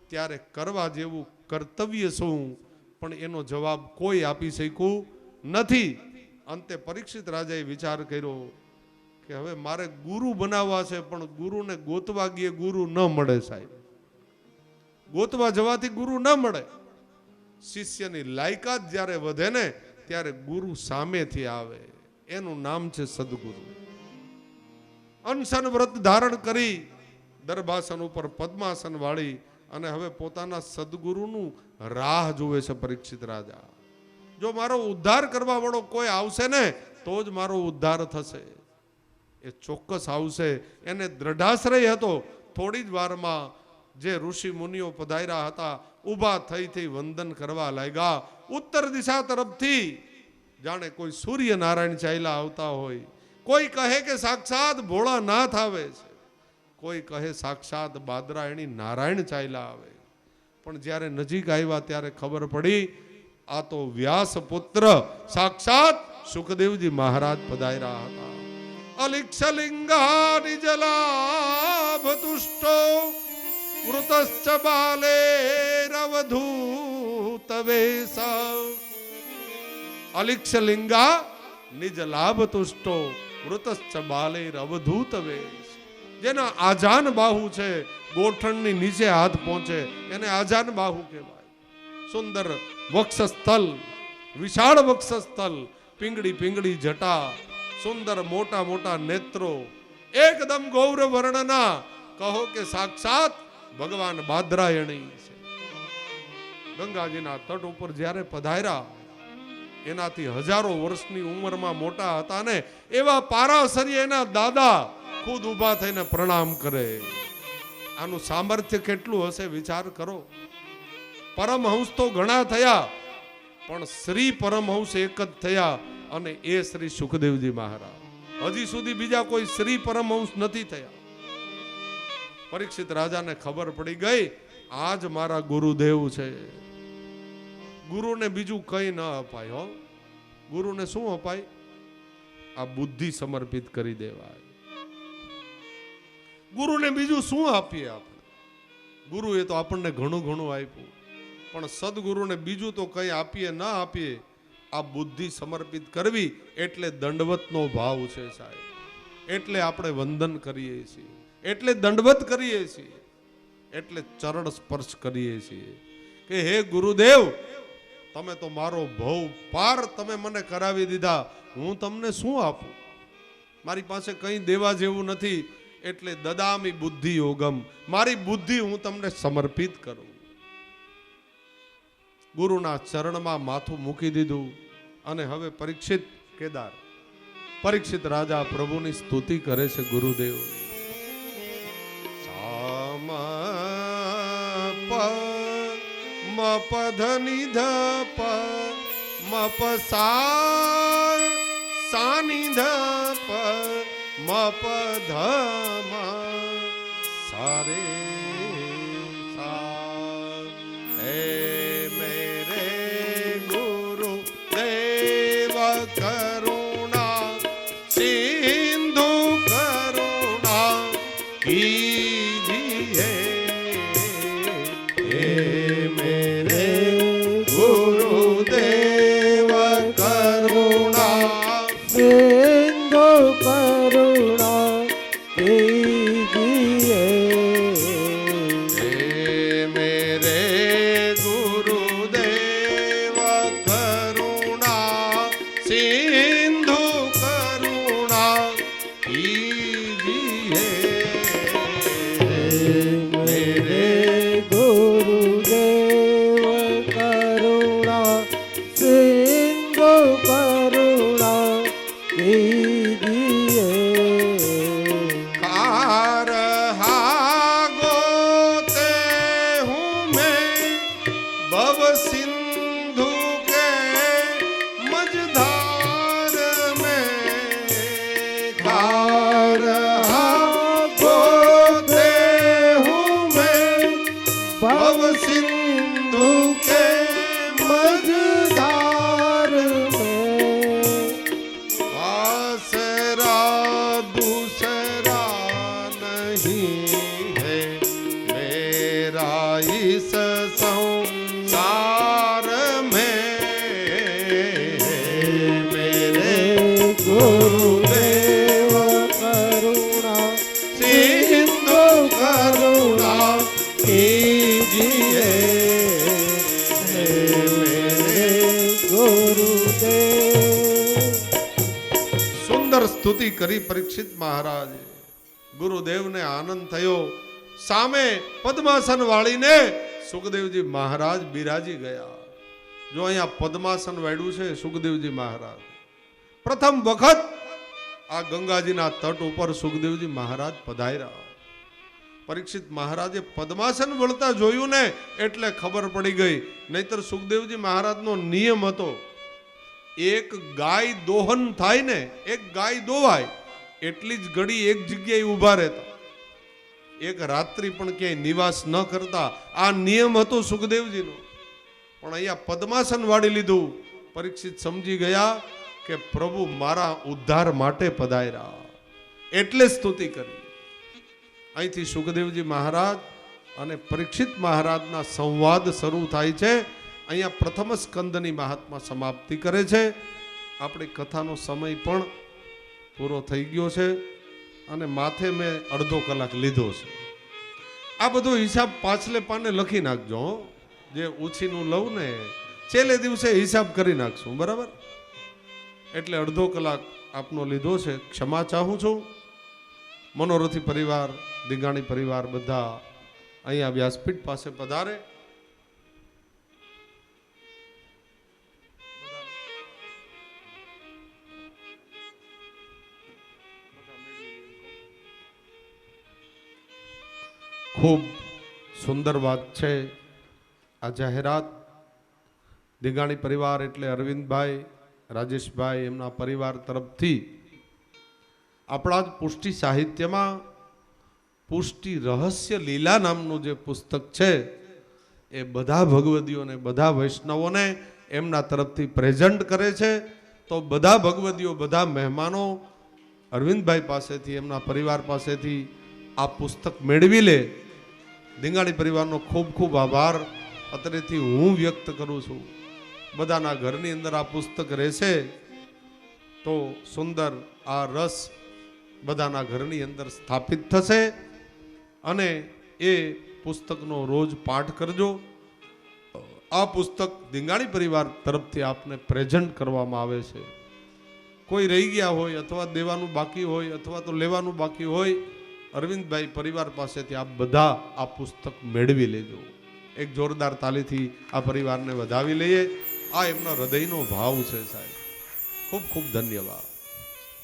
ત્યારે કરવા જેવું કર્તવ્ય શું? પણ એનો જવાબ કોઈ આપી શક્યું નથી. અંતે પરીક્ષિત રાજાએ વિચાર કર્યો કે હવે મારે ગુરુ બનાવવા છે, પણ ગુરુને ગોતવા ગયે ગુરુ ન મળે. સાહેબ, ગોતવા જવાથી ગુરુ ન મળે. શિષ્યની લાયકાત જ્યારે વધે ને ત્યારે ગુરુ સામેથી આવે. એનું નામ છે સદગુરુ. અનશન વ્રત ધારણ કરી દરબાસન ઉપર પદ્માસન વાળી અને હવે પોતાના સદગુરુનું રાહ જોવે છે પરીક્ષિત રાજા. જો મારો ઉદ્ધાર કરવા વાળો કોઈ આવશે ને તો જ મારો ઉદ્ધાર થશે. એ ચોક્કસ આવશે. એને દ્રઢાશ્રય હતો. થોડી જ વારમાં જે ઋષિ મુનિઓ પધાર્યા હતા ઊભા થઈ વંદન કરવા લાગ્યા. ઉત્તર દિશા તરફથી જાણે કોઈ સૂર્યનારાયણ ચાલ્યા આવતા હોય. કોઈ કહે કે સાક્ષાત ભોળાનાથ આવે છે, કોઈ કહે સાક્ષાત બાદરાયણી નારાયણ ચાલ્યા આવે. પણ જ્યારે નજીક આવ્યા ત્યારે ખબર પડી આ તો વ્યાસ પુત્ર સાક્ષાત સુખદેવજી મહારાજ પધાર્યા હતા. અલિક્ષલિંગા નિજલાભ તુષ્ટો વૃતશ્ચ બાલેરવધૂત વેશા. અલિક્ષલિંગા નિજ લાભ તુષ્ટો વૃતશ્ચ બાલેરવધૂત વેશ. જેના આજાન બાહુ છે, ગોઠણની નીચે હાથ પહોંચે, એને આજાન બાહુ કહેવાય. સુંદર વક્ષસ્થલ, વિશાળ વક્ષસ્થલ, પિંગળી પિંગળી જટા, સુંદર મોટા મોટા નેત્રો, એકદમ ગૌર વર્ણના. કહો કે સાક્ષાત ભગવાન બાદરાયણી છે. ગંગાજીના તટ ઉપર જ્યારે પધાર્યા, એનાથી હજારો વર્ષની ઉંમરમાં મોટા હતા ને એવા પારાશર્ય એના દાદા ખુદ ઊભા થઈને પ્રણામ કરે. આનું સામર્થ્ય કેટલું હશે વિચાર કરો. પરમહંસ તો ઘણા થયા, પણ શ્રી પરમહંસ એક જ થયા, અને એ શ્રી સુખદેવજી મહારાજ. હજી સુધી બીજા કોઈ શ્રી પરમહંસ નથી થયા. પરીક્ષિત રાજાને ખબર પડી ગઈ આજ મારા ગુરુદેવ છે. ગુરુને બીજું કઈ ન અપાય. હો, ગુરુને શું અપાય? આ બુદ્ધિ સમર્પિત કરી દેવાય. ગુરુને બીજું શું આપીએ આપણે? ગુરુએ તો આપણને ઘણું ઘણું આપ્યું, પણ સદગુરુને બીજું તો કંઈ આપીએ ન આપીએ, આ બુદ્ધિ સમર્પિત કરવી એટલે દંડવતનો ભાવ છે સાહેબ. એટલે આપણે વંદન કરીએ છીએ, એટલે દંડવત કરીએ છીએ, એટલે ચરણ સ્પર્શ કરીએ છીએ કે હે ગુરુદેવ, તમે તો મારો ભવ પાર તમે મને કરાવી દીધા, હું તમને શું આપું? મારી પાસે કંઈ દેવા જેવું નથી, એટલે દદામી બુદ્ધિ યોગમ, મારી બુદ્ધિ હું તમને સમર્પિત કરું. ગુરુના ચરણમાં માથું મૂકી દીધું અને હવે પરીક્ષિત કેદાર, પરીક્ષિત રાજા પ્રભુની સ્તુતિ કરે છે ગુરુદેવની. મ પ ધ ની ધ પ મ પ સા ની ધ પ મ પ ધ મ સા રે સા. હે મેરે ગુરુ દેવ કરુણા સિંધુ કરુણા કીજીએ. સુંદર સ્તુતિ કરી પરીક્ષિત મહારાજ. ગુરુદેવને આનંદ થયો. સામે પદ્માસન વાળીને સુખદેવજી મહારાજ બિરાજી ગયા. જો અહીંયા પદ્માસન વાળ્યું છે સુખદેવજી મહારાજ. પ્રથમ વખત આ ગંગાજીના તટ ઉપર સુખદેવજી મહારાજ પધાર્યા. પરીક્ષિત મહારાજે પદ્માસન વળતા જોયું ને એટલે ખબર પડી ગઈ. નહીતર સુખદેવજી મહારાજનો નિયમ હતો, એક ગાય દોહન થાય ને, એક ગાય દોવાય એટલી જ ઘડી એક જગ્યાએ ઊભા રહેતા, એક રાત્રિ પણ ક્યાંય નિવાસ ન કરતા. આ નિયમ હતો સુખદેવજીનો. પણ અહીંયા પદ્માસન વાળી લીધું. પરીક્ષિત સમજી ગયા કે પ્રભુ મારા ઉદ્ધાર માટે પધાર્યા, એટલે સ્તુતિ કરી. અહીંથી સુખદેવજી મહારાજ અને પરીક્ષિત મહારાજના સંવાદ શરૂ થાય છે. અહીંયા પ્રથમ સ્કંદની મહાત્મા સમાપ્તિ કરે છે. આપણી કથાનો સમય પણ પૂરો થઈ ગયો છે અને માથે મેં અડધો કલાક લીધો છે. આ બધો હિસાબ પાછલે પાને લખી નાખજો. જે ઉછીનું લઉં ને છેલ્લે દિવસે હિસાબ કરી નાખશું, બરાબર? એટલે અડધો કલાક આપનો લીધો છે, ક્ષમા ચાહું છું. મનોરથી પરિવાર, દિગાણી પરિવાર બધા અહીંયા વ્યાસપીઠ પાસે પધારે. ખૂબ સુંદર વાત છે આ જાહેરાત. દિગાણી પરિવાર એટલે અરવિંદભાઈ, રાજેશભાઈ, એમના પરિવાર તરફથી આપણા જ પુષ્ટિ સાહિત્યમાં પુષ્ટિ રહસ્ય લીલા નામનું જે પુસ્તક છે એ બધા ભગવદીઓને, બધા વૈષ્ણવોને એમના તરફથી પ્રેઝન્ટ કરે છે. તો બધા ભગવદીઓ, બધા મહેમાનો અરવિંદભાઈ પાસેથી, એમના પરિવાર પાસેથી આ પુસ્તક મેળવી લે. ધીંગાણી પરિવારનો ખૂબ ખૂબ આભાર અત્રેથી હું વ્યક્ત કરું છું. બધાના ઘરની અંદર આ પુસ્તક રહેશે તો સુંદર આ રસ બધાના ઘરની અંદર સ્થાપિત થશે અને એ પુસ્તકનો રોજ પાઠ કરજો. આ પુસ્તક ધીંગાણી પરિવાર તરફથી આપને પ્રેઝન્ટ કરવામાં આવે છે. કોઈ રહી ગયા હોય અથવા દેવાનું બાકી હોય અથવા તો લેવાનું બાકી હોય, અરવિંદભાઈ પરિવાર પાસેથી આપ બધા આ પુસ્તક મેળવી લેજો. એક જોરદાર તાલીથી આ પરિવારને વધાવી લઈએ. આ એમનો હૃદયનો ભાવ છે સાહેબ. ખૂબ ખૂબ ધન્યવાદ.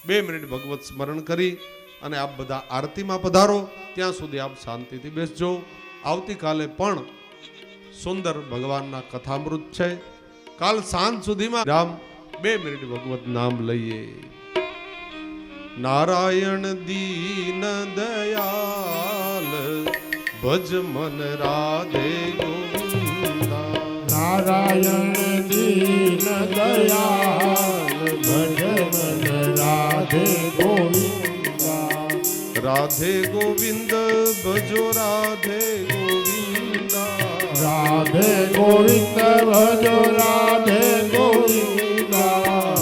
2 મિનિટ ભગવત સ્મરણ કરી અને આપ બધા આરતીમાં પધારો. ત્યાં સુધી આપ શાંતિથી બેસજો. આવતીકાલે પણ સુંદર ભગવાનના કથામૃત છે. કાલ સાંજ સુધીમાં રામ 2 મિનિટ ભગવત નામ લઈએ. નારાયણ દીન દયાલ ભજ મન રાધે ગોવિંદા. નારાયણ દીન દયાલ ભજ મન રાધે ગોવિંદા. રાધે ગોવિંદ ભજો રાધે ગોવિંદા. રાધે ગોવિંદ ભજો રાધે ગોવિંદા.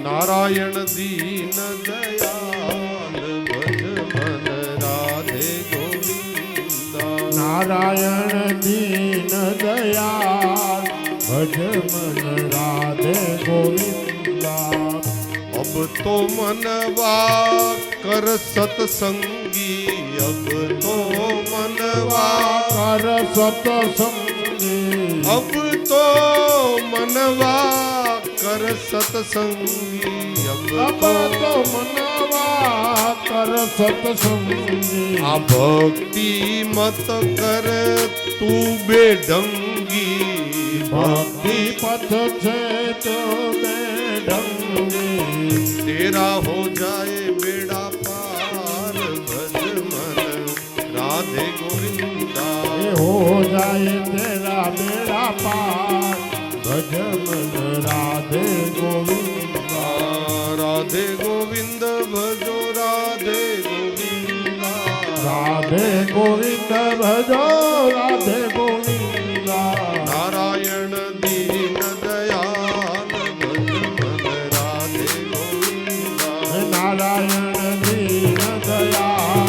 નારાયણ દીન દયાલ ભજ મન રાધે ગોવિંદા. નારાયણ દીન દયાલ ભજ મન રાધે ગોવિંદા. अब तो मनवा कर सत्संगी. अब तो मनवा કર સતસંગી. अब तो मनवा कर सत्संगी. અબ તો મનવા કર સતસંગી. આ ભક્તિ મત કર તું બેઢંગી. ભક્તિ પથ છે તો બેઢંગી. तेरा हो जाए बेड़ा पार. भज मन राधे गोविंदा. એ હો જાય તેરા બેડા પાર. ભજ મન રાધે ગોવિંદા. राधे गोविंદ भजो राधे गोविंदा. રાધે ગોવિંદ ભજો રાધે ગોવિંદા. नारायण दीन दयाल भज मन राधे गोविंदा. નારાયણ દીન દયાલ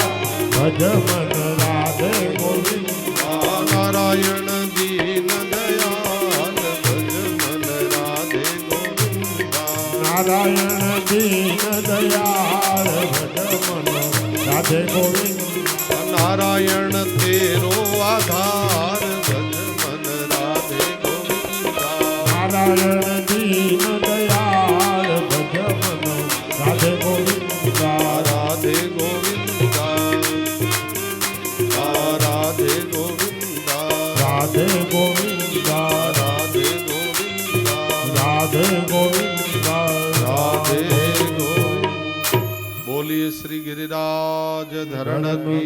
ભજ મન રાધે ગોવિંદા. नारायण दीन दयाल भज मन राधे गोविंदा. નારાયણ દીન દયાલ ભજ મન રાધે ગોવિંદા. नारायण तेरो आधार भज मन राधे गोविंदा. નારાયણ દીન દયાલ ભજ મન રાધે ગોવિંદા. राधे गोविंदा. राधे गोविंदा. રાધે ગોવિંદા. राधे गोविंदा. રાધે ગોવિંદા. राधे गोविंद. बोलिए श्री गिरिराज धरण की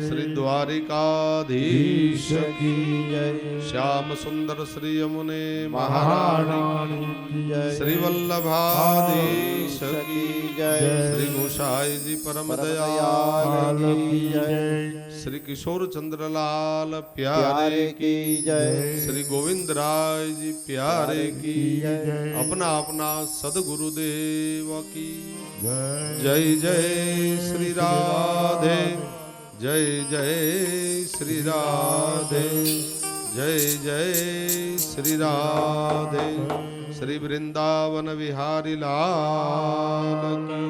श्री द्वारिकाधीश की श्याम सुंदर श्री यमुने महारानी श्री वल्लभाधीश की श्री गोसाई जी परम दयाल श्री किशोर चंद्रलाल प्यारे की श्री गोविंद राय जी प्यारे की अपना अपना सदगुरुदेव की जय जय श्री राधे. जय जय श्री राधे. जय जय श्री राधे. श्री वृंदावन विहारी लाल की.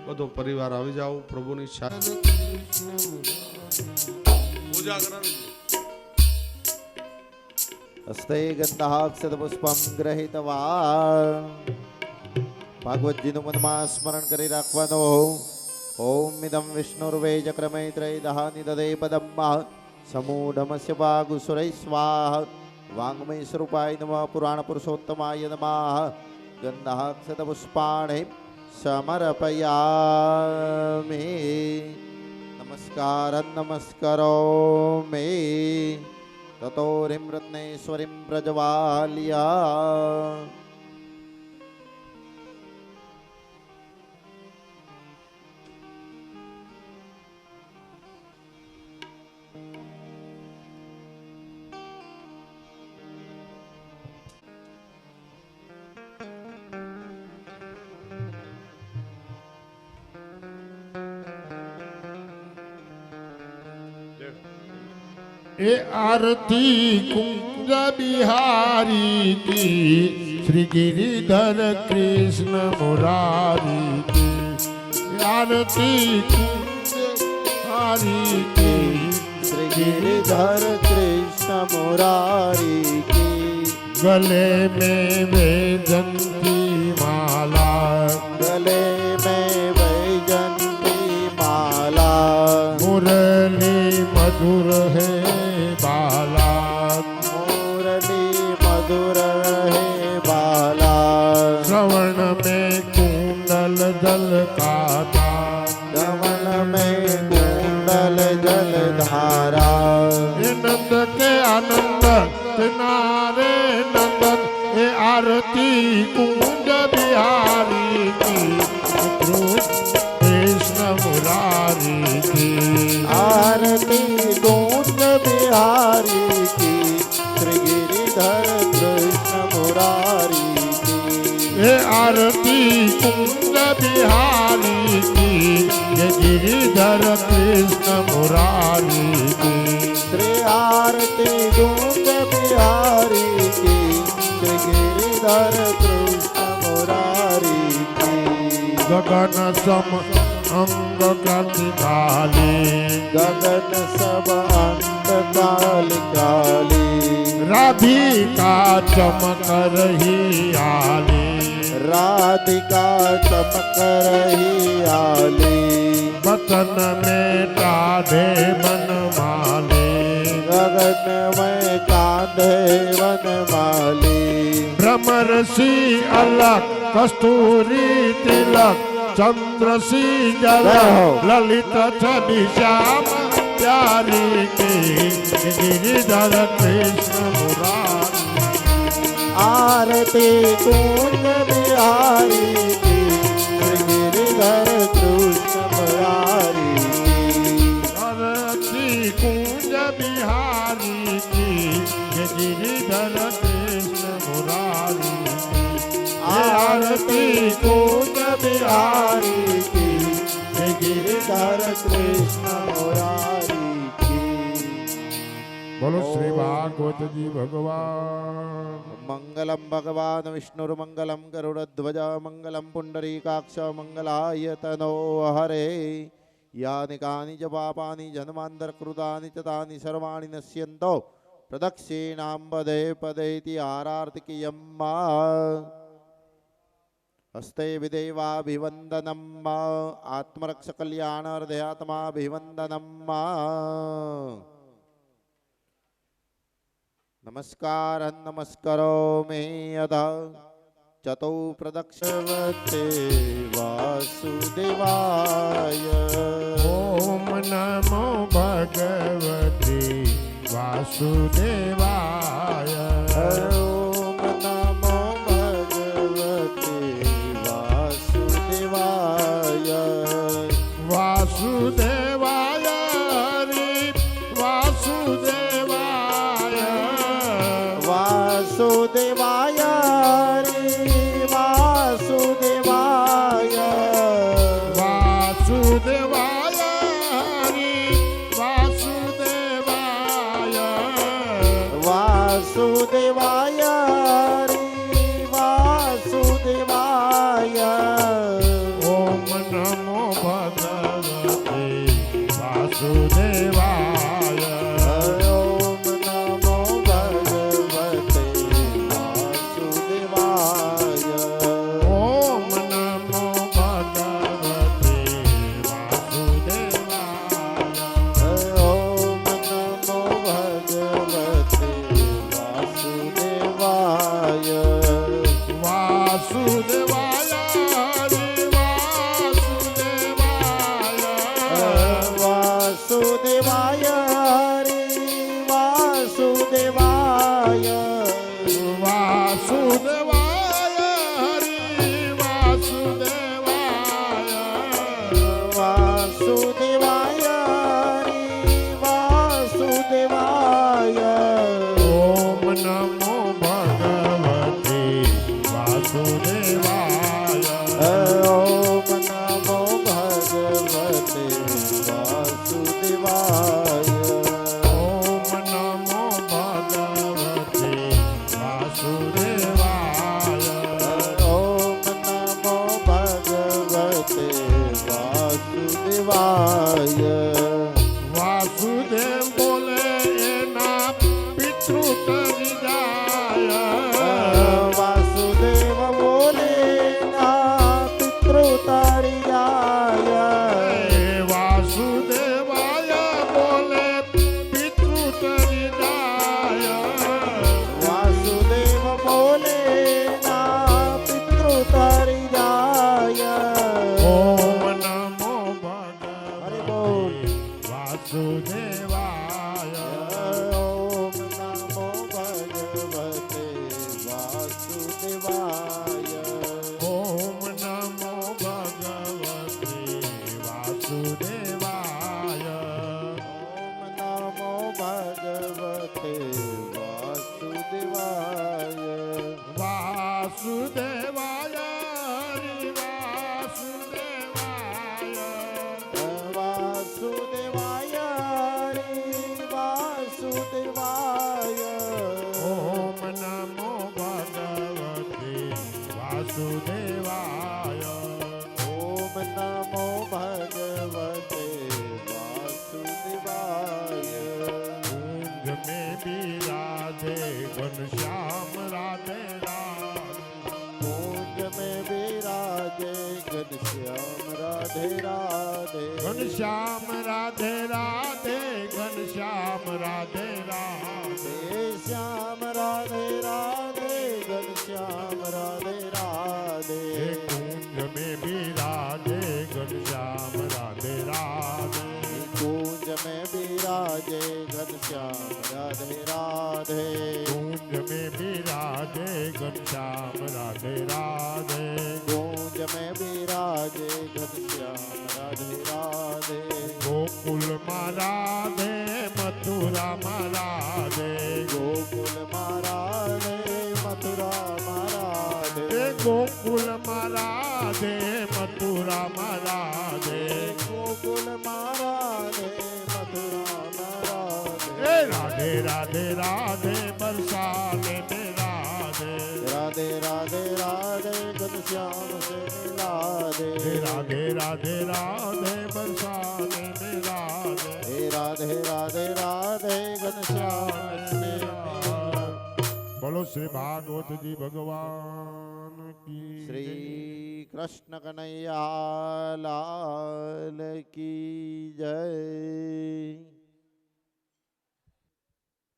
બધો પરિવાર આવી જાઓ પ્રભુની સાથે પૂજા કરાવી. હસ્તે ગંધાક્ષતપુષ્પમ ગ્રહિતવાન ભાગવતજીનું મનમાં સ્મરણ કરી રાખવાનો. ઓમ ઇદં વિષ્ણુર્વૈ ચક્રમૈત્રૈદહાનિ દદે પદમ સમૂઢમસ્ય વાગુસુરૈ સ્વાહ. વાङ्मय स्वरूपाय नमः. पुराण पुरुषोत्तमाय नमः. गन्धाक्षतपुष्पाणि समर्पयामि. नमस्कारं नमस्करोमि. ततोरिं रत्नेश्वरीं प्रज्वाल्य ए आरती कुंज बिहारी की श्री गिरिधर कृष्ण मुरारी की आरती कुंज बिहारी की श्री गिरिधर कृष्ण मुरारी की गले में वैजंती माला गले में वैजंती माला मुरली मधुर है बाला मुरली मधुर है बाला श्रवण में कुंडल जल का था कमल में कुंडल जल धारा ये नंद के आनंद किनारे नंदन ये आरती कुंज बिहारी की कृष्ण मुरारी की आरती कुंज बिहारी की श्री गिरिधर कृष्ण मुरारी की ये आरती कुंज बिहारी की ये गिरिधर कृष्ण मुरारी की श्री आरती कुंज बिहारी की श्री गिरिधर कृष्ण मुरारी की गगन सम अंग काली काली गगन सब अंत काल काली राधिका चमक रही आली राधिका चमक रही आली बतन में टाढ़े बन माले गगन में कांधे वन माली भ्रमर सी अलग कस्तूरी तिलक चंद्र सी जल ललित छवि श्याम प्यारी की गिरिधर कृष्ण मुरारी आरती कुंज बिहारी की श्री गिरिधर कृष्ण मुरारी की आरती कुंज बिहारी की गिरिधर कृष्ण मुरारी आरती कुंज बिहारी की श्री गिरिधर कृष्ण मुरारी की बोलो श्री भागवत जी भगवान मंगलम भगवान विष्णुर्मंगलम गरुड़ध्वज मंगलम पुंडरीकाक्ष मंगलायतनो हरे यानि कानि च पापानि जन्मान्तरकृतानि च तानि सर्वाणि नश्यन्तो प्रदक्षिणां पदे पदेति आरार्तिकीयम् हस्ते विदेवाभिवन्दनम् आत्मरक्षकल्याणार्धयात्माभिवन्दनम् नमस्कारं नमस्करोमि यदा चतौ प्रदक्षिणवते वासुदेवाय ओम नमो भगवते वासुदेवाय ओम नमो भगवते वासुदेवाय वासुदेवाय हरि वासुदेवाय वासुदेवाय हरि वासुदेवाय वासुदेवाय हरि वासुदेवाय वासुदेवाय हरि वासुदेवाय ओम नमो भगवते वासुदेवाय ओम नमो भगवते वासुदेवाय વાસુદેવ બોલે ના પિતૃ તારી જાય વાસુદેવાય બોલે પિતૃ તરી જાય વાસુદેવ બોલે ના પિતૃ તારી જાય ઓમ નમો હરિ બોલ ભગવતે વાસુદેવાય ઓમ નમો ભગવતે વાસુદેવાય ઓમ નમો ભગવતે વાસુદેવાય ઓમ નમો ભગવતે વાસુદેવાય વાસુદેવાય હરિ વાસુદેવાય વાસુદેવાય રે વાસુદેવાય ઓમ નમો ભગવતે વાસુદેવાય ઓમ નમો ભગવતે વાસુદેવાય કુંજ में बिराजे घनश्याम राधे राम કુંજ में विराजे घनश्याम राधे राधे घनश्याम राधे राधे घनश्याम राधे राधे श्याम राधे राधे घनश्याम राधे राधे हे कुंज में बिराजे घनश्याम राधे राधे कूंज में विराजे घनश्याम राधे राधे कुंज में बिराजे घनश्याम राधे राधे कूंज में विराजे घनश्याम राधे राधे गोकुल राधे मथुरा राधे गोकुल महाराधे मथुरा महाराधे हे गोकुल राधे मथुरा राधे गोकुल महाराधे मथुरा महाराधे हे राधे राधे राधे बरसाने में राधे राधे राधे राधे घनश्याम से मिला दे हे राधे राधे राधे बरसाने में राधे हे राधे राधे राधे घनश्याम से मिला बोलो श्री भागवत जी भगवान की श्री कृष्ण कन्हैया लाल